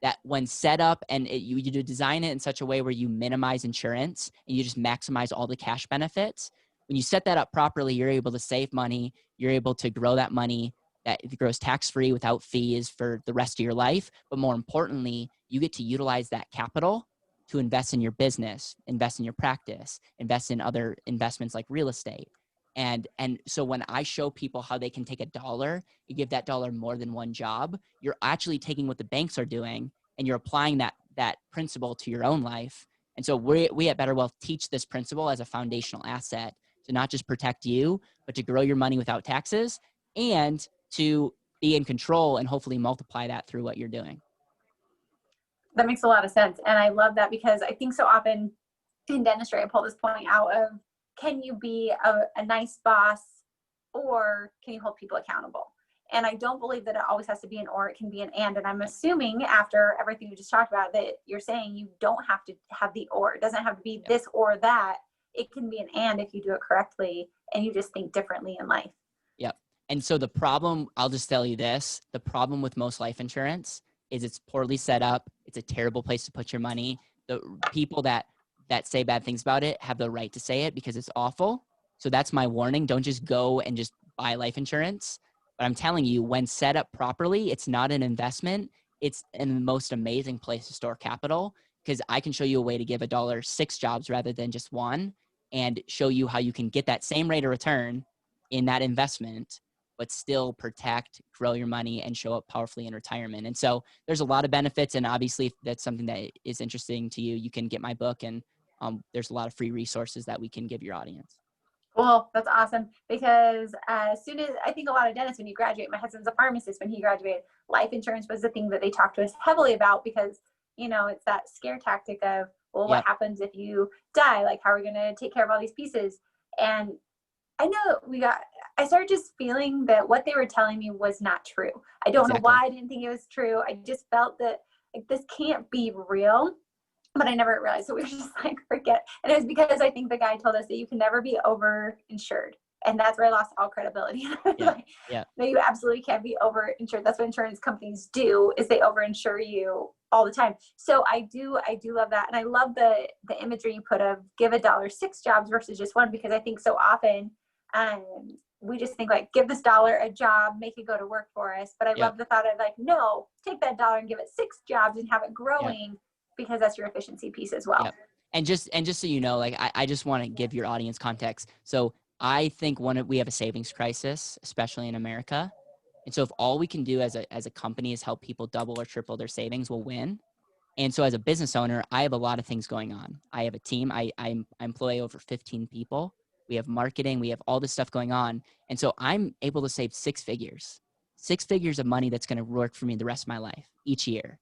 that when set up and you design it in such a way where you minimize insurance and you just maximize all the cash benefits. When you set that up properly, you're able to save money. You're able to grow that money that grows tax-free without fees for the rest of your life. But more importantly, you get to utilize that capital to invest in your business, invest in your practice, invest in other investments like real estate. And so when I show people how they can take a dollar, you give that dollar more than one job, you're actually taking what the banks are doing and you're applying that principle to your own life. And so we at Better Wealth teach this principle as a foundational asset to not just protect you, but to grow your money without taxes and to be in control and hopefully multiply that through what you're doing. That makes a lot of sense. And I love that because I think so often in dentistry, I pull this point out of, can you be a nice boss or can you hold people accountable? And I don't believe that it always has to be an or, it can be an and. And I'm assuming after everything we just talked about that you're saying you don't have to have the or. It doesn't have to be this or that. It can be an and if you do it correctly and you just think differently in life. Yep. And so the problem, I'll just tell you this, the problem with most life insurance is it's poorly set up. It's a terrible place to put your money. The people that say bad things about it have the right to say it because it's awful. So that's my warning. Don't just go and just buy life insurance. But I'm telling you, when set up properly, it's not an investment. It's the most amazing place to store capital because I can show you a way to give a dollar 6 jobs rather than just one and show you how you can get that same rate of return in that investment, but still protect, grow your money, and show up powerfully in retirement. And so there's a lot of benefits. And obviously, if that's something that is interesting to you, you can get my book. And there's a lot of free resources that we can give your audience. Cool. That's awesome. Because as soon as I think a lot of dentists, when you graduate, my husband's a pharmacist, when he graduated, life insurance was the thing that they talked to us heavily about because, you know, it's that scare tactic of, well, what happens if you die? Like, how are we going to take care of all these pieces? And I know I started just feeling that what they were telling me was not true. I don't know why I didn't think it was true. I just felt that like this can't be real, but I never realized. So we were just like, forget. And it was because I think the guy told us that you can never be overinsured. And that's where I lost all credibility. No, you absolutely can't be overinsured. That's what insurance companies do, is they overinsure you all the time. So I do love that. And I love the imagery you put of give a dollar 6 jobs versus just one, because I think so often we just think like, give this dollar a job, make it go to work for us. But I love the thought of like, no, take that dollar and give it 6 jobs and have it growing because that's your efficiency piece as well. And just so you know, like I just want to give your audience context. So I think we have a savings crisis, especially in America. And so if all we can do as a company is help people double or triple their savings, we'll win. And so as a business owner, I have a lot of things going on. I have a team. I employ over 15 people. We have marketing. We have all this stuff going on. And so I'm able to save 6 figures of money that's going to work for me the rest of my life each year.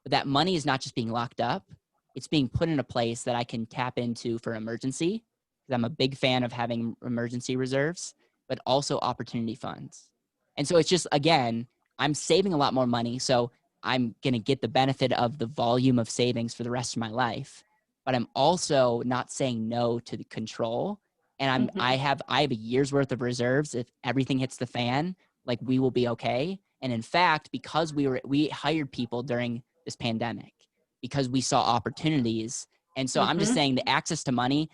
But that money is not just being locked up. It's being put in a place that I can tap into for emergency, because I'm a big fan of having emergency reserves, but also opportunity funds. And so it's just, again, I'm saving a lot more money. So I'm going to get the benefit of the volume of savings for the rest of my life. But I'm also not saying no to the control. And I have a year's worth of reserves. If everything hits the fan, like we will be okay. And in fact, because we hired people during this pandemic, because we saw opportunities. And so I'm just saying the access to money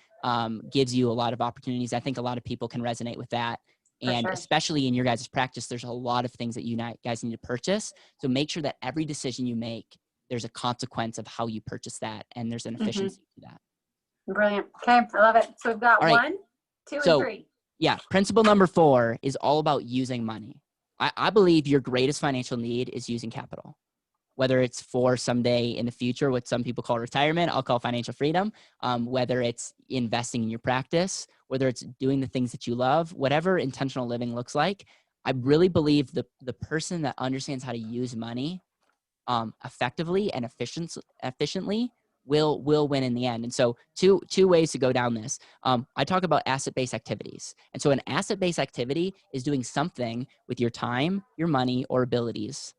gives you a lot of opportunities. I think a lot of people can resonate with that. For And sure. especially in your guys' practice, there's a lot of things that you guys need to purchase. So make sure that every decision you make, there's a consequence of how you purchase that, and there's an efficiency to that. Brilliant. Okay, I love it. So we've got All right. 1, 2, and 3. Yeah, principle number 4 is all about using money. I believe your greatest financial need is using capital, whether it's for someday in the future, what some people call retirement, I'll call financial freedom, whether it's investing in your practice, whether it's doing the things that you love, whatever intentional living looks like. I really believe the person that understands how to use money effectively and efficiently will win in the end. And so two ways to go down this. I talk about asset-based activities. And so an asset-based activity is doing something with your time, your money, or abilities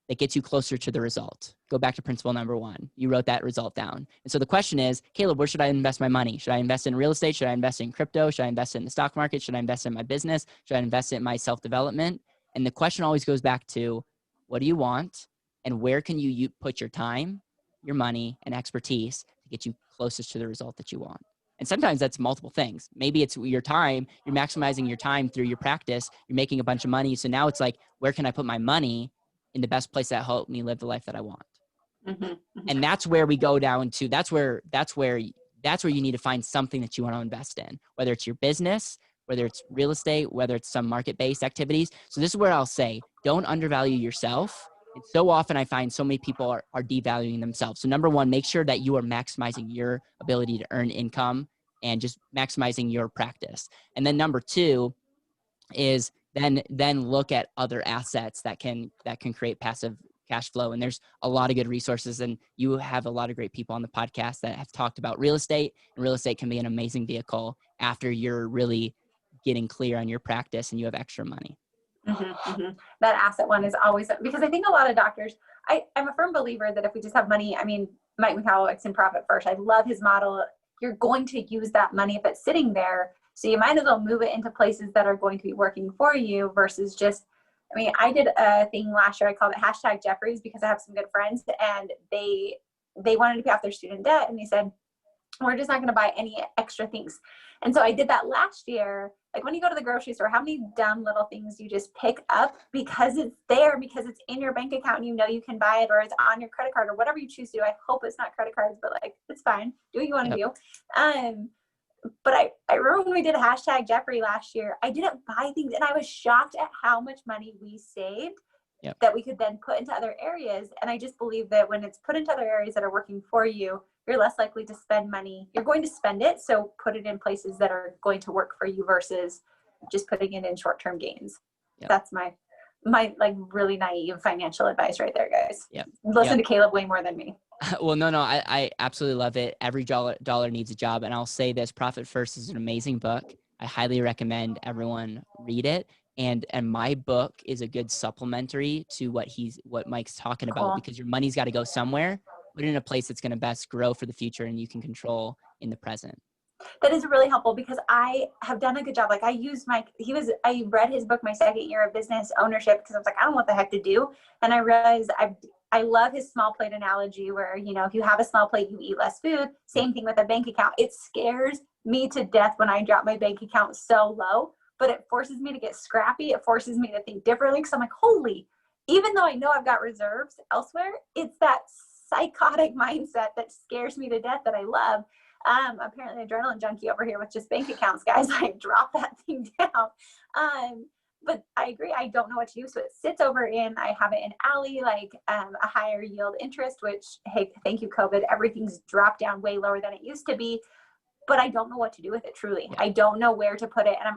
that gets you closer to the result. Go back to principle number 1. You wrote that result down. And so the question is, Caleb, where should I invest my money? Should I invest in real estate? Should I invest in crypto? Should I invest in the stock market? Should I invest in my business? Should I invest in my self-development? And the question always goes back to, what do you want? And where can you put your time, your money, and expertise to get you closest to the result that you want? And sometimes that's multiple things. Maybe it's your time. You're maximizing your time through your practice. You're making a bunch of money. So now it's like, where can I put my money in the best place that help me live the life that I want? And that's where we go down to, that's where you need to find something that you want to invest in, whether it's your business, whether it's real estate, whether it's some market-based activities. So this is where I'll say, don't undervalue yourself. And so often I find so many people are devaluing themselves. So number 1, make sure that you are maximizing your ability to earn income and just maximizing your practice. And then number 2 is then look at other assets that can create passive cash flow. And there's a lot of good resources, and you have a lot of great people on the podcast that have talked about real estate, and real estate can be an amazing vehicle after you're really getting clear on your practice and you have extra money. That asset one is always, because I think a lot of doctors, I'm a firm believer that if we just have money, I mean, Mike Michalowicz in Profit First, I love his model. You're going to use that money if it's sitting there. So you might as well move it into places that are going to be working for you versus just, I mean, I did a thing last year. I called it #Jeffries because I have some good friends, and they wanted to pay off their student debt. And they said, we're just not going to buy any extra things. And so I did that last year. Like when you go to the grocery store, how many dumb little things you just pick up because it's there, because it's in your bank account and you know you can buy it, or it's on your credit card, or whatever you choose to do. I hope it's not credit cards, but like, it's fine. Do what you want to do. But I remember when we did #Jeffrey last year, I didn't buy things, and I was shocked at how much money we saved that we could then put into other areas. And I just believe that when it's put into other areas that are working for you, you're less likely to spend money. You're going to spend it, so put it in places that are going to work for you versus just putting it in short-term gains. That's my like really naive financial advice right there, guys. Listen to Caleb way more than me. Well, no, I absolutely love it. Every dollar needs a job. And I'll say this, Profit First is an amazing book. I highly recommend everyone read it. And my book is a good supplementary to what Mike's talking about, because your money's got to go somewhere. Put it in a place that's going to best grow for the future and you can control in the present. That is really helpful, because I have done a good job. Like I read his book my second year of business ownership, because I was like, I don't know what the heck to do. And I realized I love his small plate analogy where, you know, if you have a small plate, you eat less food. Same thing with a bank account. It scares me to death when I drop my bank account so low, but it forces me to get scrappy. It forces me to think differently, because I'm like, even though I know I've got reserves elsewhere, it's that psychotic mindset that scares me to death that I love. Apparently adrenaline junkie over here with just bank accounts, guys. I drop that thing down. But I agree. I don't know what to do. So it sits over I have it in Alley, like a higher yield interest, which, hey, thank you, COVID. Everything's dropped down way lower than it used to be, but I don't know what to do with it, truly. I don't know where to put it. And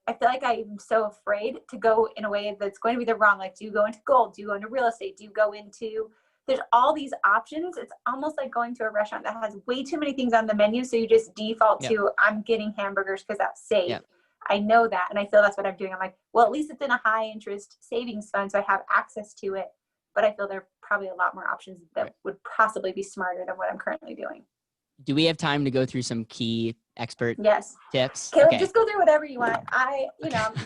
I feel like I'm so afraid to go in a way that's going to be the wrong. Like, do you go into gold? Do you go into real estate? Do you go into, there's all these options. It's almost like going to a restaurant that has way too many things on the menu. So you just default to, I'm getting hamburgers because that's safe. I know that. And I feel that's what I'm doing. I'm like, well, at least it's in a high interest savings fund, so I have access to it. But I feel there are probably a lot more options that would possibly be smarter than what I'm currently doing. Do we have time to go through some key expert tips? Caleb, just go through whatever you want. I'm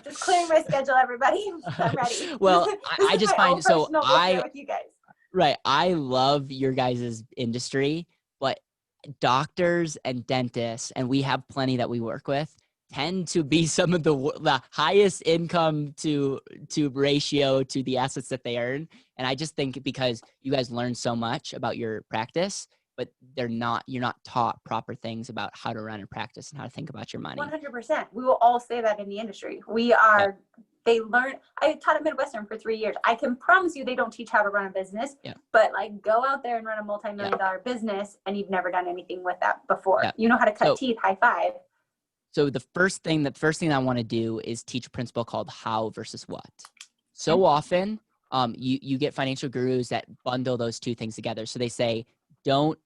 just clearing my schedule, everybody. I'm ready. Well, I just find, so with you guys. I love your guys' industry, but doctors and dentists, and we have plenty that we work with, tend to be some of the highest income to ratio to the assets that they earn. And I just think because you guys learn so much about your practice, but you're not taught proper things about how to run a practice and how to think about your money. 100%. We will all say that in the industry. They learn. I taught at Midwestern for 3 years. I can promise you they don't teach how to run a business, but like go out there and run a multi-million-dollar business and you've never done anything with that before. You know how to cut teeth, high five. So the first thing I want to do is teach a principle called how versus what. So often you get financial gurus that bundle those two things together. So they say, don't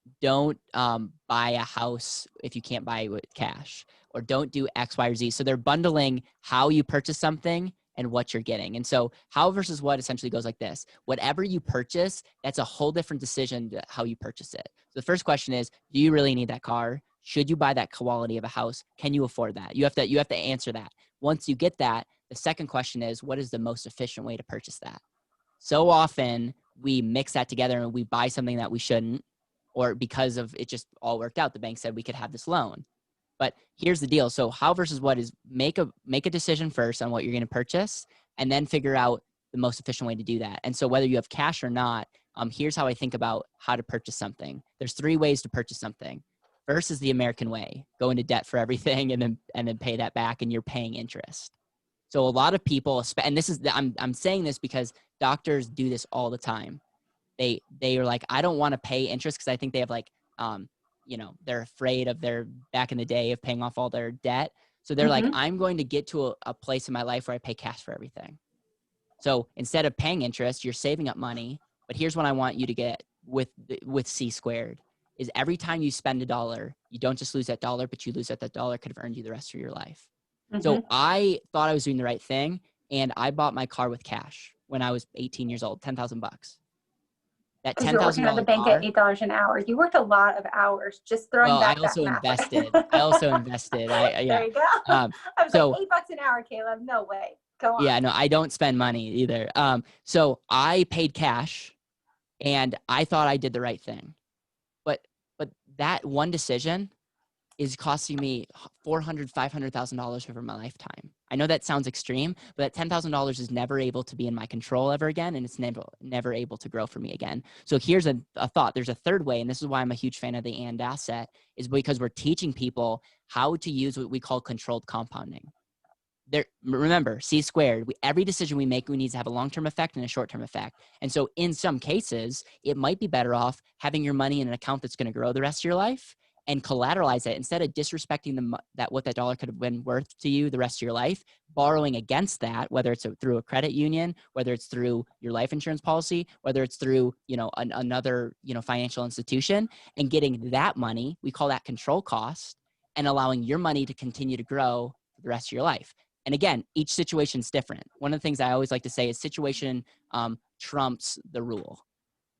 buy a house if you can't buy it with cash, or don't do X, Y, or Z. So they're bundling how you purchase something and what you're getting. And so how versus what essentially goes like this. Whatever you purchase, that's a whole different decision to how you purchase it. So the first question is, do you really need that car? Should you buy that quality of a house? Can you afford that? You have to answer that. Once you get that, the second question is, what is the most efficient way to purchase that? So often we mix that together and we buy something that we shouldn't, or because of it just all worked out, the bank said we could have this loan. But here's the deal. So how versus what is make a decision first on what you're going to purchase, and then figure out the most efficient way to do that. And so whether you have cash or not, here's how I think about how to purchase something. There's 3 ways to purchase something. First is the American way, go into debt for everything and then pay that back, and you're paying interest. So a lot of people, and this is I'm saying this because doctors do this all the time. They are like, I don't want to pay interest because I think they have like they're afraid of their back in the day of paying off all their debt. So they're like, I'm going to get to a place in my life where I pay cash for everything. So instead of paying interest, you're saving up money. But here's what I want you to get with C squared is every time you spend $1, you don't just lose that dollar, but you lose that dollar could have earned you the rest of your life. So I thought I was doing the right thing, and I bought my car with cash when I was 18 years old, $10,000. That $10,000 you're working at the bank at $8 an hour. You worked a lot of hours. Just throwing back that math. I also invested. There you go. I was like, $8 an hour, Caleb. No way. Go on. Yeah, no, I don't spend money either. So I paid cash, and I thought I did the right thing. But that one decision is costing me $400,000, $500,000 over my lifetime. I know that sounds extreme, but that $10,000 is never able to be in my control ever again, and it's never able to grow for me again. So here's a thought. There's a third way, and this is why I'm a huge fan of the and asset, is because we're teaching people how to use what we call controlled compounding. Remember, C squared, every decision we make, we need to have a long-term effect and a short-term effect. And so in some cases, it might be better off having your money in an account that's going to grow the rest of your life and collateralize it instead of disrespecting what that dollar could have been worth to you the rest of your life, borrowing against that, whether it's through a credit union, whether it's through your life insurance policy, whether it's through, another, financial institution, and getting that money, we call that control cost, and allowing your money to continue to grow for the rest of your life. And again, each situation is different. One of the things I always like to say is situation trumps the rule,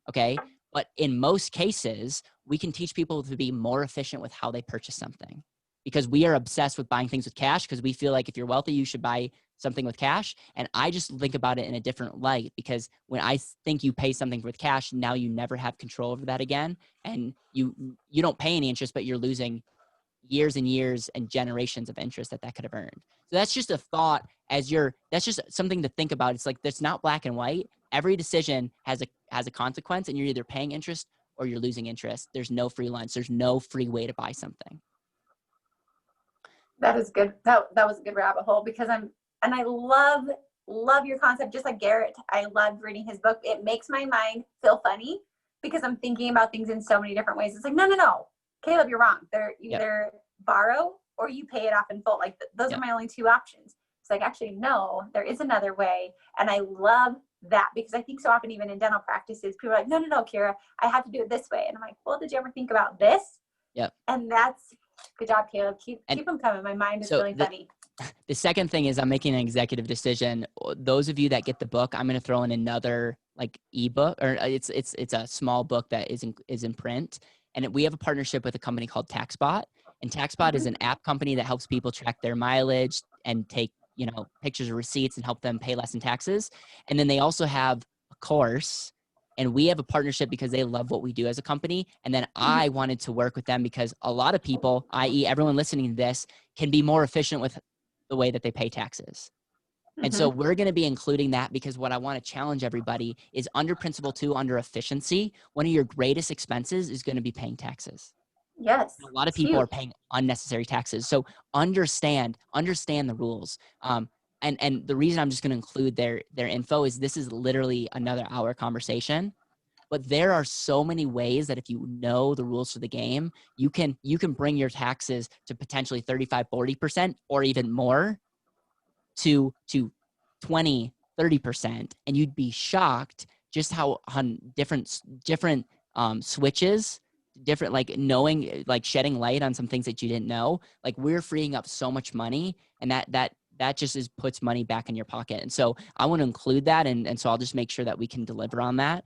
okay? But in most cases, we can teach people to be more efficient with how they purchase something, because we are obsessed with buying things with cash because we feel like if you're wealthy, you should buy something with cash. And I just think about it in a different light, because when I think you pay something with cash, now you never have control over that again. And you don't pay any interest, but you're losing years and years and generations of interest that could have earned. So that's just a thought that's just something to think about. It's like, it's not black and white. Every decision has a consequence, and you're either paying interest or you're losing interest. There's no free lunch. There's no free way to buy something. That is good. That was a good rabbit hole, because I love your concept. Just like Garrett, I loved reading his book. It makes my mind feel funny because I'm thinking about things in so many different ways. It's like, no, Caleb, you're wrong. They're either borrow or you pay it off in full. Like those are my only 2 options. It's like, actually, no, there is another way. And I love that, because I think so often, even in dental practices, people are like, no, Kiera, I have to do it this way. And I'm like, well, did you ever think about this? Yep. And that's good job, Caleb. Keep them coming. My mind is really funny. The second thing is I'm making an executive decision. Those of you that get the book, I'm going to throw in another like ebook, or it's a small book that is in print. And we have a partnership with a company called TaxBot. And TaxBot is an app company that helps people track their mileage and take, pictures of receipts and help them pay less in taxes. And then they also have a course And we have a partnership because they love what we do as a company. And then I wanted to work with them because a lot of people, i.e. everyone listening to this, can be more efficient with the way that they pay taxes. And so we're going to be including that because what I want to challenge everybody is under principle 2, under efficiency, one of your greatest expenses is going to be paying taxes. Yes. And a lot of people are paying unnecessary taxes. So understand the rules. And the reason I'm just going to include their info is this is literally another hour conversation. But there are so many ways that if you know the rules for the game, you can bring your taxes to potentially 35, 40% or even more to 20, 30%. And you'd be shocked just how different switches, different, like knowing, like shedding light on some things that you didn't know. Like we're freeing up so much money, and that just puts money back in your pocket. And so I want to include that. And so I'll just make sure that we can deliver on that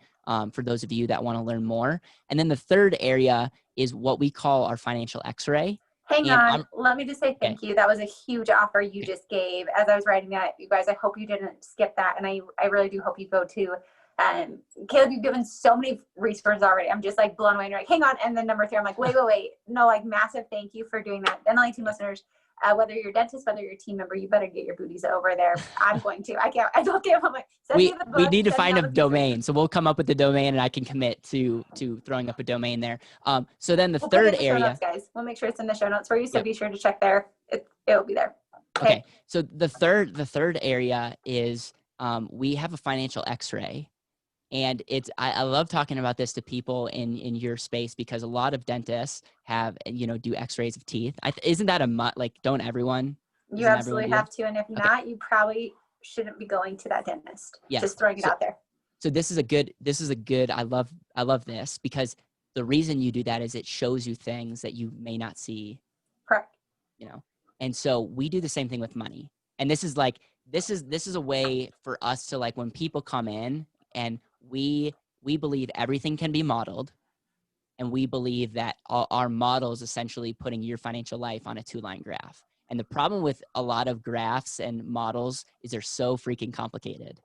for those of you that want to learn more. And then the third area is what we call our financial x-ray. Hang on. Let me just say thank you. That was a huge offer you just gave. As I was writing that, you guys, I hope you didn't skip that. And I really do hope you go to Caleb, you've given so many resources already. I'm just like blown away. And you're like, hang on. And then number 3, I'm like, wait. No, like massive thank you for doing that. And only team listeners, whether you're a dentist, whether you're a team member, you better get your booties over there. I'm going to. I don't care. I'm like, we need to find a domain. So we'll come up with the domain, and I can commit to throwing up a domain there. So then we'll third area, show notes, guys. We'll make sure it's in the show notes for you. So be sure to check there. It'll be there. Okay. So the third area is we have a financial x-ray. And I love talking about this to people in your space because a lot of dentists have, do x-rays of teeth. Isn't that don't everyone? You absolutely have to. And if not, you probably shouldn't be going to that dentist. Yes. Just throwing it out there. So this is a good, I love this because the reason you do that is it shows you things that you may not see. Correct. And so we do the same thing with money. And this is a way for us to, like, when people come in, and we believe everything can be modeled, and we believe that our model is essentially putting your financial life on a 2-line graph. And the problem with a lot of graphs and models is they're so freaking complicated.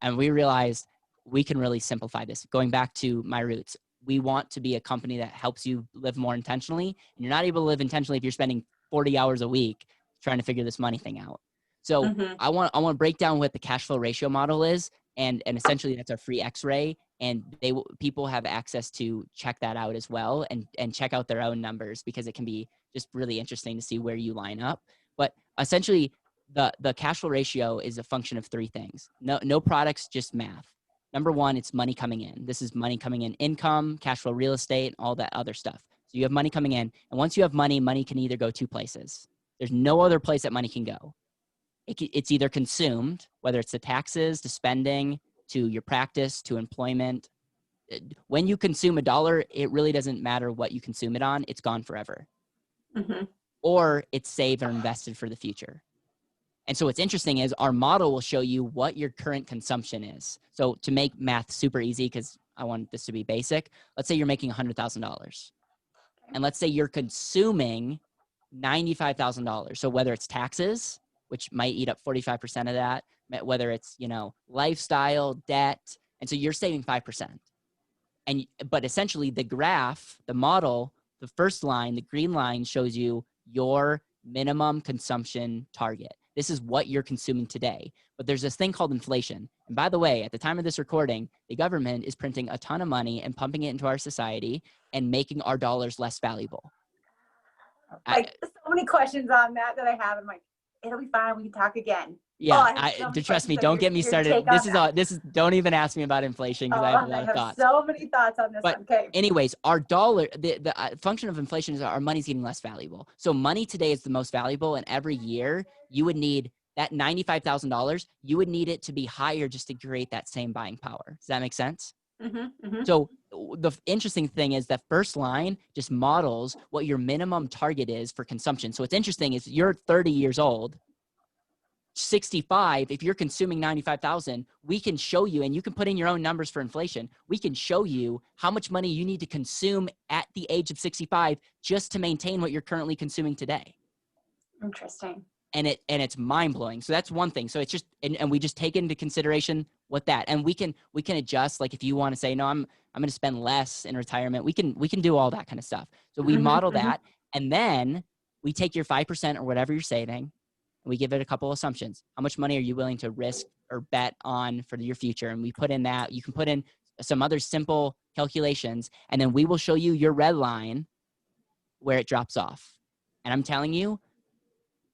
And we realized we can really simplify this. Going back to my roots, we want to be a company that helps you live more intentionally. And you're not able to live intentionally if you're spending 40 hours a week trying to figure this money thing out. So I want to break down what the cash flow ratio model is. And essentially that's our free x-ray, and people have access to check that out as well and check out their own numbers because it can be just really interesting to see where you line up. But essentially the cash flow ratio is a function of 3 things. No products, just math. Number 1, it's money coming in. This is money coming in, income, cash flow, real estate, all that other stuff. So you have money coming in, and once you have money can either go 2 places. There's no other place that money can go. It's either consumed, whether it's the taxes, to spending, to your practice, to employment. When you consume $1, it really doesn't matter what you consume it on. It's gone forever. Or it's saved or invested for the future. And so what's interesting is our model will show you what your current consumption is. So to make math super easy, because I want this to be basic, let's say you're making $100,000. And let's say you're consuming $95,000. So whether it's taxes, which might eat up 45% of that, whether it's, lifestyle, debt. And so you're saving 5%. But essentially the graph, the model, the first line, the green line, shows you your minimum consumption target. This is what you're consuming today. But there's this thing called inflation. And by the way, at the time of this recording, the government is printing a ton of money and pumping it into our society and making our dollars less valuable. So many questions on that I have. I'm like, it'll be fine. We can talk again. Yeah, trust me. Don't get me started. This is. Don't even ask me about inflation because I have a lot of thoughts. So many thoughts on this one. Okay. Anyways, our dollar, the function of inflation is our money's getting less valuable. So money today is the most valuable, and every year you would need that $95,000. You would need it to be higher just to create that same buying power. Does that make sense? So the interesting thing is that first line just models what your minimum target is for consumption. So what's interesting is you're 30 years old, 65, if you're consuming 95,000, we can show you, and you can put in your own numbers for inflation. We can show you how much money you need to consume at the age of 65 just to maintain what you're currently consuming today. Interesting. and it's mind blowing. So that's one thing. So it's just, and we just take into consideration what that, and we can adjust. Like if you want to say, no, I'm going to spend less in retirement, we can do all that kind of stuff. So we model that, and then we take your 5% or whatever you're saving, and we give it a couple assumptions. How much money are you willing to risk or bet on for your future? And we put in that. You can put in some other simple calculations, and then we will show you your red line where it drops off. And I'm telling you,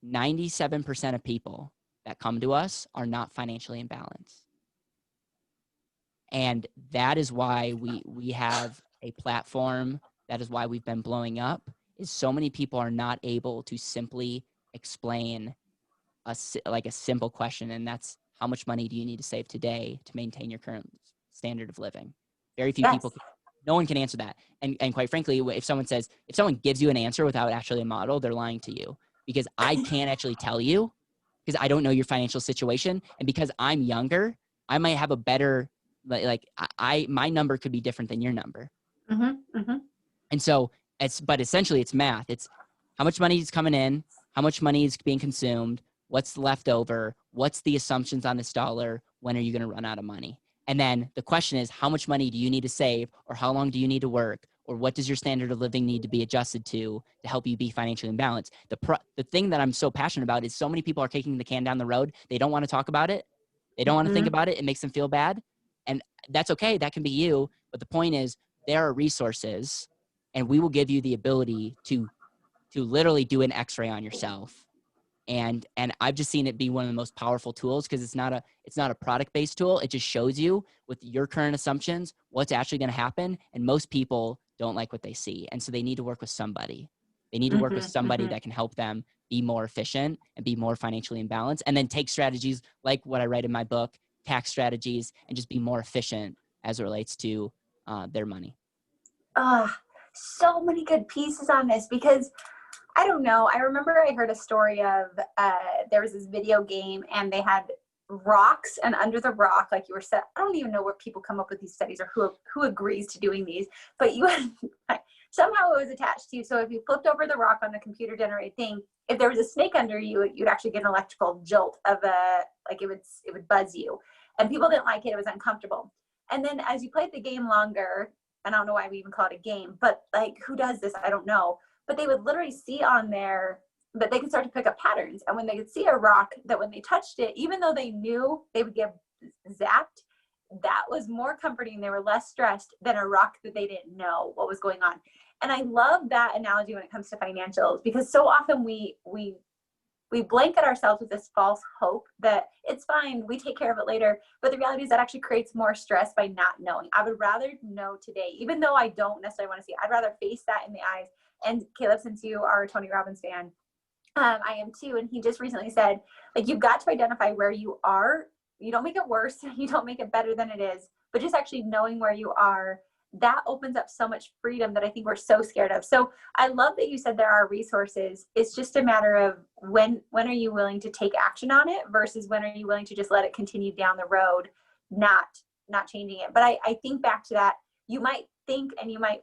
97% of people that come to us are not financially in balance. And that is why we have a platform. That is why we've been blowing up, is so many people are not able to simply explain a simple question. And that's, how much money do you need to save today to maintain your current standard of living? Very few people, no one can answer that. And quite frankly, if someone gives you an answer without actually a model, they're lying to you, because I can't actually tell you, because I don't know your financial situation. And because I'm younger, I might have a better, my number could be different than your number. And so but essentially it's math. It's how much money is coming in, how much money is being consumed, what's left over, what's the assumptions on this dollar, when are you going to run out of money? And then the question is, how much money do you need to save, or how long do you need to work, or what does your standard of living need to be adjusted to help you be financially in balance? The thing that I'm so passionate about is so many people are kicking the can down the road. They don't want to talk about it. They don't want to think about it. It makes them feel bad. And that's okay. That can be you. But the point is, there are resources, and we will give you the ability to literally do an X-ray on yourself. And I've just seen it be one of the most powerful tools, because it's not a product-based tool. It just shows you with your current assumptions what's actually going to happen. And most people don't like what they see. And so they need to work with somebody. They need to work with somebody that can help them be more efficient and be more financially in balance, and then take strategies like what I write in my book, tax strategies, and just be more efficient as it relates to their money. So many good pieces on this, because I don't know. I remember I heard a story of there was this video game, and they had rocks, and under the rock, like you were said, I don't even know where people come up with these studies or who agrees to doing these, but you somehow it was attached to you. So if you flipped over the rock on the computer generated thing, if there was a snake under you, you'd actually get an electrical jolt it would buzz you, and people didn't like it. It was uncomfortable. And then as you played the game longer, and I don't know why we even call it a game, but like, who does this? I don't know. But they would literally see on there that they could start to pick up patterns. And when they could see a rock, that when they touched it, even though they knew they would get zapped, that was more comforting. They were less stressed than a rock that they didn't know what was going on. And I love that analogy when it comes to financials, because so often we blanket ourselves with this false hope that it's fine, we take care of it later. But the reality is that actually creates more stress by not knowing. I would rather know today, even though I don't necessarily want to see it. I'd rather face that in the eyes. And Caleb, since you are a Tony Robbins fan, I am too. And he just recently said, like, you've got to identify where you are. You don't make it worse. You don't make it better than it is. But just actually knowing where you are, that opens up so much freedom that I think we're so scared of. So I love that you said there are resources. It's just a matter of when are you willing to take action on it versus when are you willing to just let it continue down the road, not changing it. But I think back to that, you might think and you might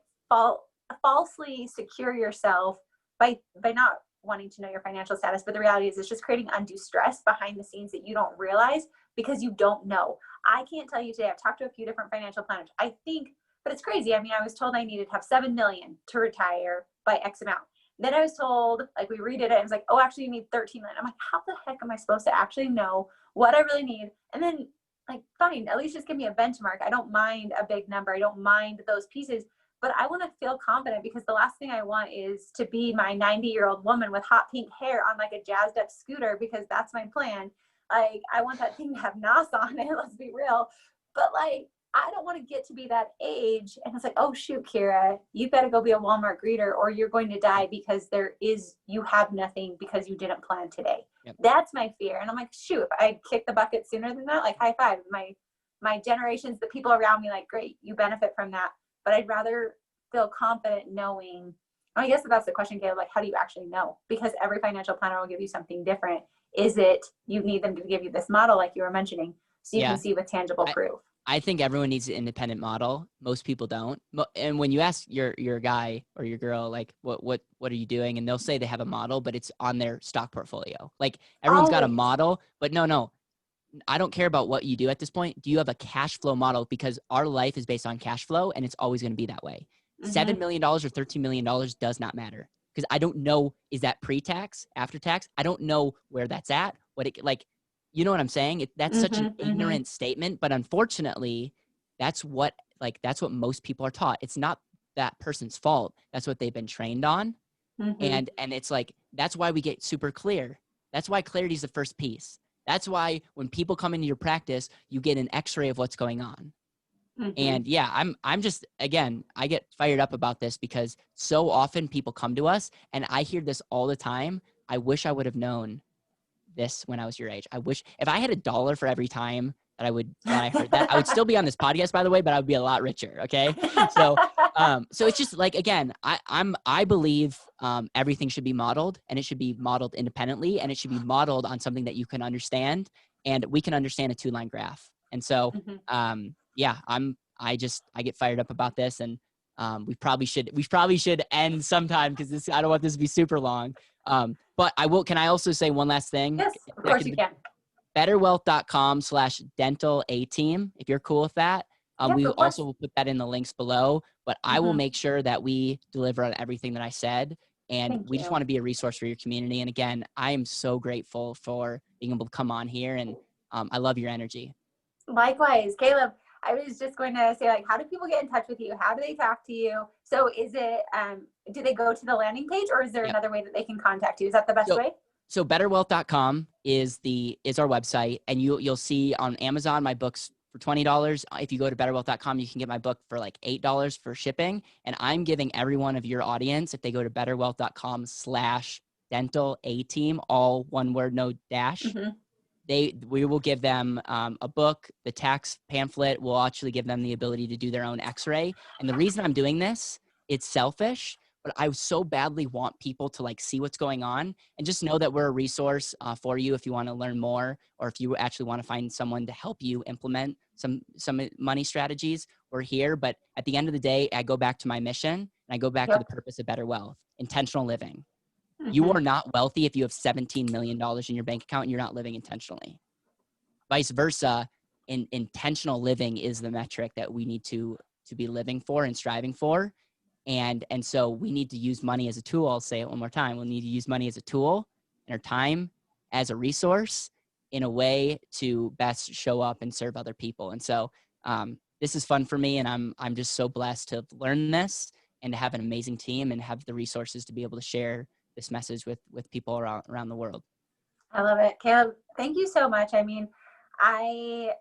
falsely secure yourself by not wanting to know your financial status. But the reality is it's just creating undue stress behind the scenes that you don't realize because you don't know. I can't tell you today. I've talked to a few different financial planners. I think, but it's crazy. I mean, I was told I needed to have 7 million to retire by X amount. Then I was told, like, we redid it. And it's like, oh, actually you need 13 million. I'm like, how the heck am I supposed to actually know what I really need? And then, like, fine, at least just give me a benchmark. I don't mind a big number. I don't mind those pieces. But I want to feel confident, because the last thing I want is to be my 90-year-old woman with hot pink hair on like a jazzed up scooter, because that's my plan. Like, I want that thing to have NOS on it. Let's be real. But like, I don't want to get to be that age. And it's like, oh shoot, Kiera, you've got to go be a Walmart greeter or you're going to die because you have nothing because you didn't plan today. Yep. That's my fear. And I'm like, shoot, if I kick the bucket sooner than that, like, high five. My generations, the people around me, like, great, you benefit from that. But I'd rather feel confident knowing, I guess that's the question, Caleb, like, how do you actually know? Because every financial planner will give you something different. Is it, you need them to give you this model like you were mentioning, so you can see with tangible proof? I think everyone needs an independent model. Most people don't. And when you ask your guy or your girl, like, what are you doing? And they'll say they have a model, but it's on their stock portfolio. Like everyone's got a model, but no, I don't care about what you do at this point. Do you have a cash flow model? Because our life is based on cash flow and it's always going to be that way. $7 million or $13 million does not matter because I don't know, is that pre-tax, after tax? I don't know where that's at. You know what I'm saying? That's such an ignorant statement, but unfortunately, that's what most people are taught. It's not that person's fault. That's what they've been trained on. And it's like, that's why we get super clear. That's why clarity is the first piece. That's why when people come into your practice, you get an x-ray of what's going on. And yeah, I'm just, again, I get fired up about this because so often people come to us and I hear this all the time. I wish I would have known this when I was your age. I wish if I had $1 for every time that I heard that, I would still be on this podcast, by the way, but I would be a lot richer. Okay. So it's just like, again, I believe everything should be modeled and it should be modeled independently and it should be modeled on something that you can understand and we can understand a 2-line graph. And so, yeah, I get fired up about this and we probably should end sometime because I don't want this to be super long. But can I also say one last thing? Yes, of course you can. betterwealth.com/dental A-team, if you're cool with that. We also will put that in the links below, but I will make sure that we deliver on everything that I said. And we just want to be a resource for your community. And again, I am so grateful for being able to come on here and I love your energy. Likewise, Caleb. I was just going to say, like, how do people get in touch with you? How do they talk to you? So is it, do they go to the landing page or is there another way that they can contact you? Is that the best way? So betterwealth.com is our website and you'll see on Amazon, my books for $20. If you go to betterwealth.com, you can get my book for like $8 for shipping. And I'm giving every one of your audience, if they go to betterwealth.com/dental A-team, all one word, no dash, we will give them a book, the tax pamphlet. We'll actually give them the ability to do their own x-ray. And the reason I'm doing this, it's selfish, but I so badly want people to like see what's going on and just know that we're a resource for you if you want to learn more or if you actually want to find someone to help you implement some money strategies. We're here, but at the end of the day, I go back to my mission and I go back to the purpose of Better Wealth, intentional living. You are not wealthy if you have $17 million in your bank account and you're not living intentionally. Vice versa, intentional living is the metric that we need to be living for and striving for. And so we need to use money as a tool. I'll say it one more time. We'll need to use money as a tool and our time as a resource in a way to best show up and serve other people. And so this is fun for me and I'm just so blessed to learn this and to have an amazing team and have the resources to be able to share this message with people around the world. I love it. Caleb, thank you so much. I mean, I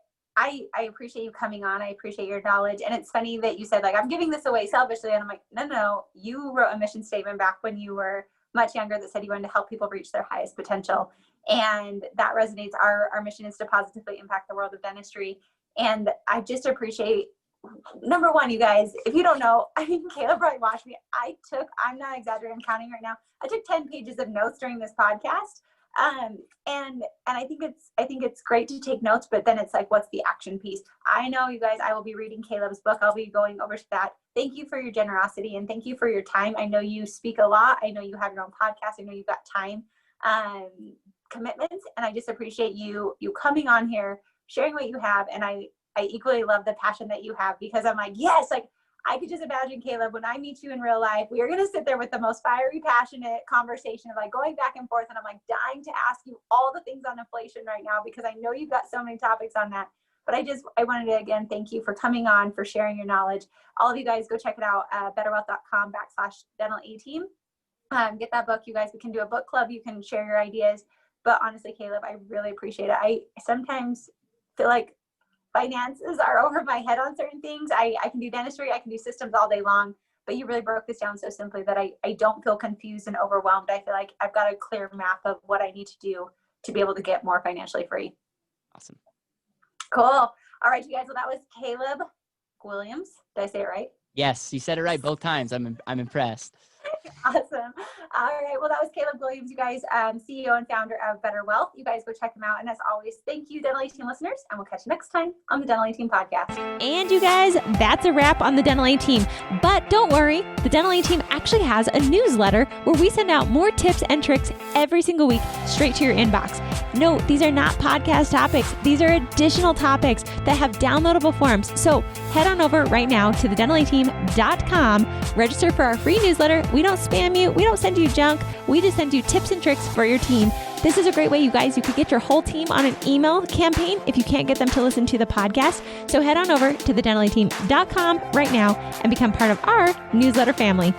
appreciate you coming on. I appreciate your knowledge. And it's funny that you said, like, I'm giving this away selfishly. And I'm like, no, you wrote a mission statement back when you were much younger that said you wanted to help people reach their highest potential. And that resonates. Our mission is to positively impact the world of dentistry. And I just appreciate, number one, you guys, if you don't know, I mean, Caleb probably watched me. I'm not exaggerating, I'm counting right now. I took 10 pages of notes during this podcast. And I think it's great to take notes, but then it's like, what's the action piece? I know, you guys, I will be reading Caleb's book. I'll be going over to that. Thank you for your generosity and thank you for your time. I know you speak a lot. I know you have your own podcast. I know you've got time, commitments, and I just appreciate you coming on here, sharing what you have. And I equally love the passion that you have because I'm like, yes, like I could just imagine, Caleb, when I meet you in real life, we are going to sit there with the most fiery, passionate conversation of like going back and forth. And I'm like dying to ask you all the things on inflation right now, because I know you've got so many topics on that. But I wanted to, again, thank you for coming on, for sharing your knowledge. All of you guys go check it out, betterwealth.com/dental A-team. Get that book, you guys. We can do a book club. You can share your ideas. But honestly, Caleb, I really appreciate it. I sometimes feel like finances are over my head on certain things. I can do dentistry, I can do systems all day long, but you really broke this down so simply that I don't feel confused and overwhelmed. I feel like I've got a clear map of what I need to do to be able to get more financially free. Awesome. Cool. All right, you guys. Well, that was Caleb Guilliams. Did I say it right? Yes, you said it right both times. I'm impressed. Awesome. All right. Well, that was Caleb Guilliams, you guys, CEO and founder of Better Wealth. You guys go check him out. And as always, thank you, Dental 18 listeners, and we'll catch you next time on the Dental 18 podcast. And you guys, that's a wrap on the Dental 18. But don't worry, the Dental 18 actually has a newsletter where we send out more tips and tricks every single week straight to your inbox. No, these are not podcast topics. These are additional topics that have downloadable forms. So head on over right now to thedental18.com, register for our free newsletter. We don't spam you. We don't send you junk. We just send you tips and tricks for your team. This is a great way, you guys. You could get your whole team on an email campaign if you can't get them to listen to the podcast. So head on over to thedental18.com right now and become part of our newsletter family.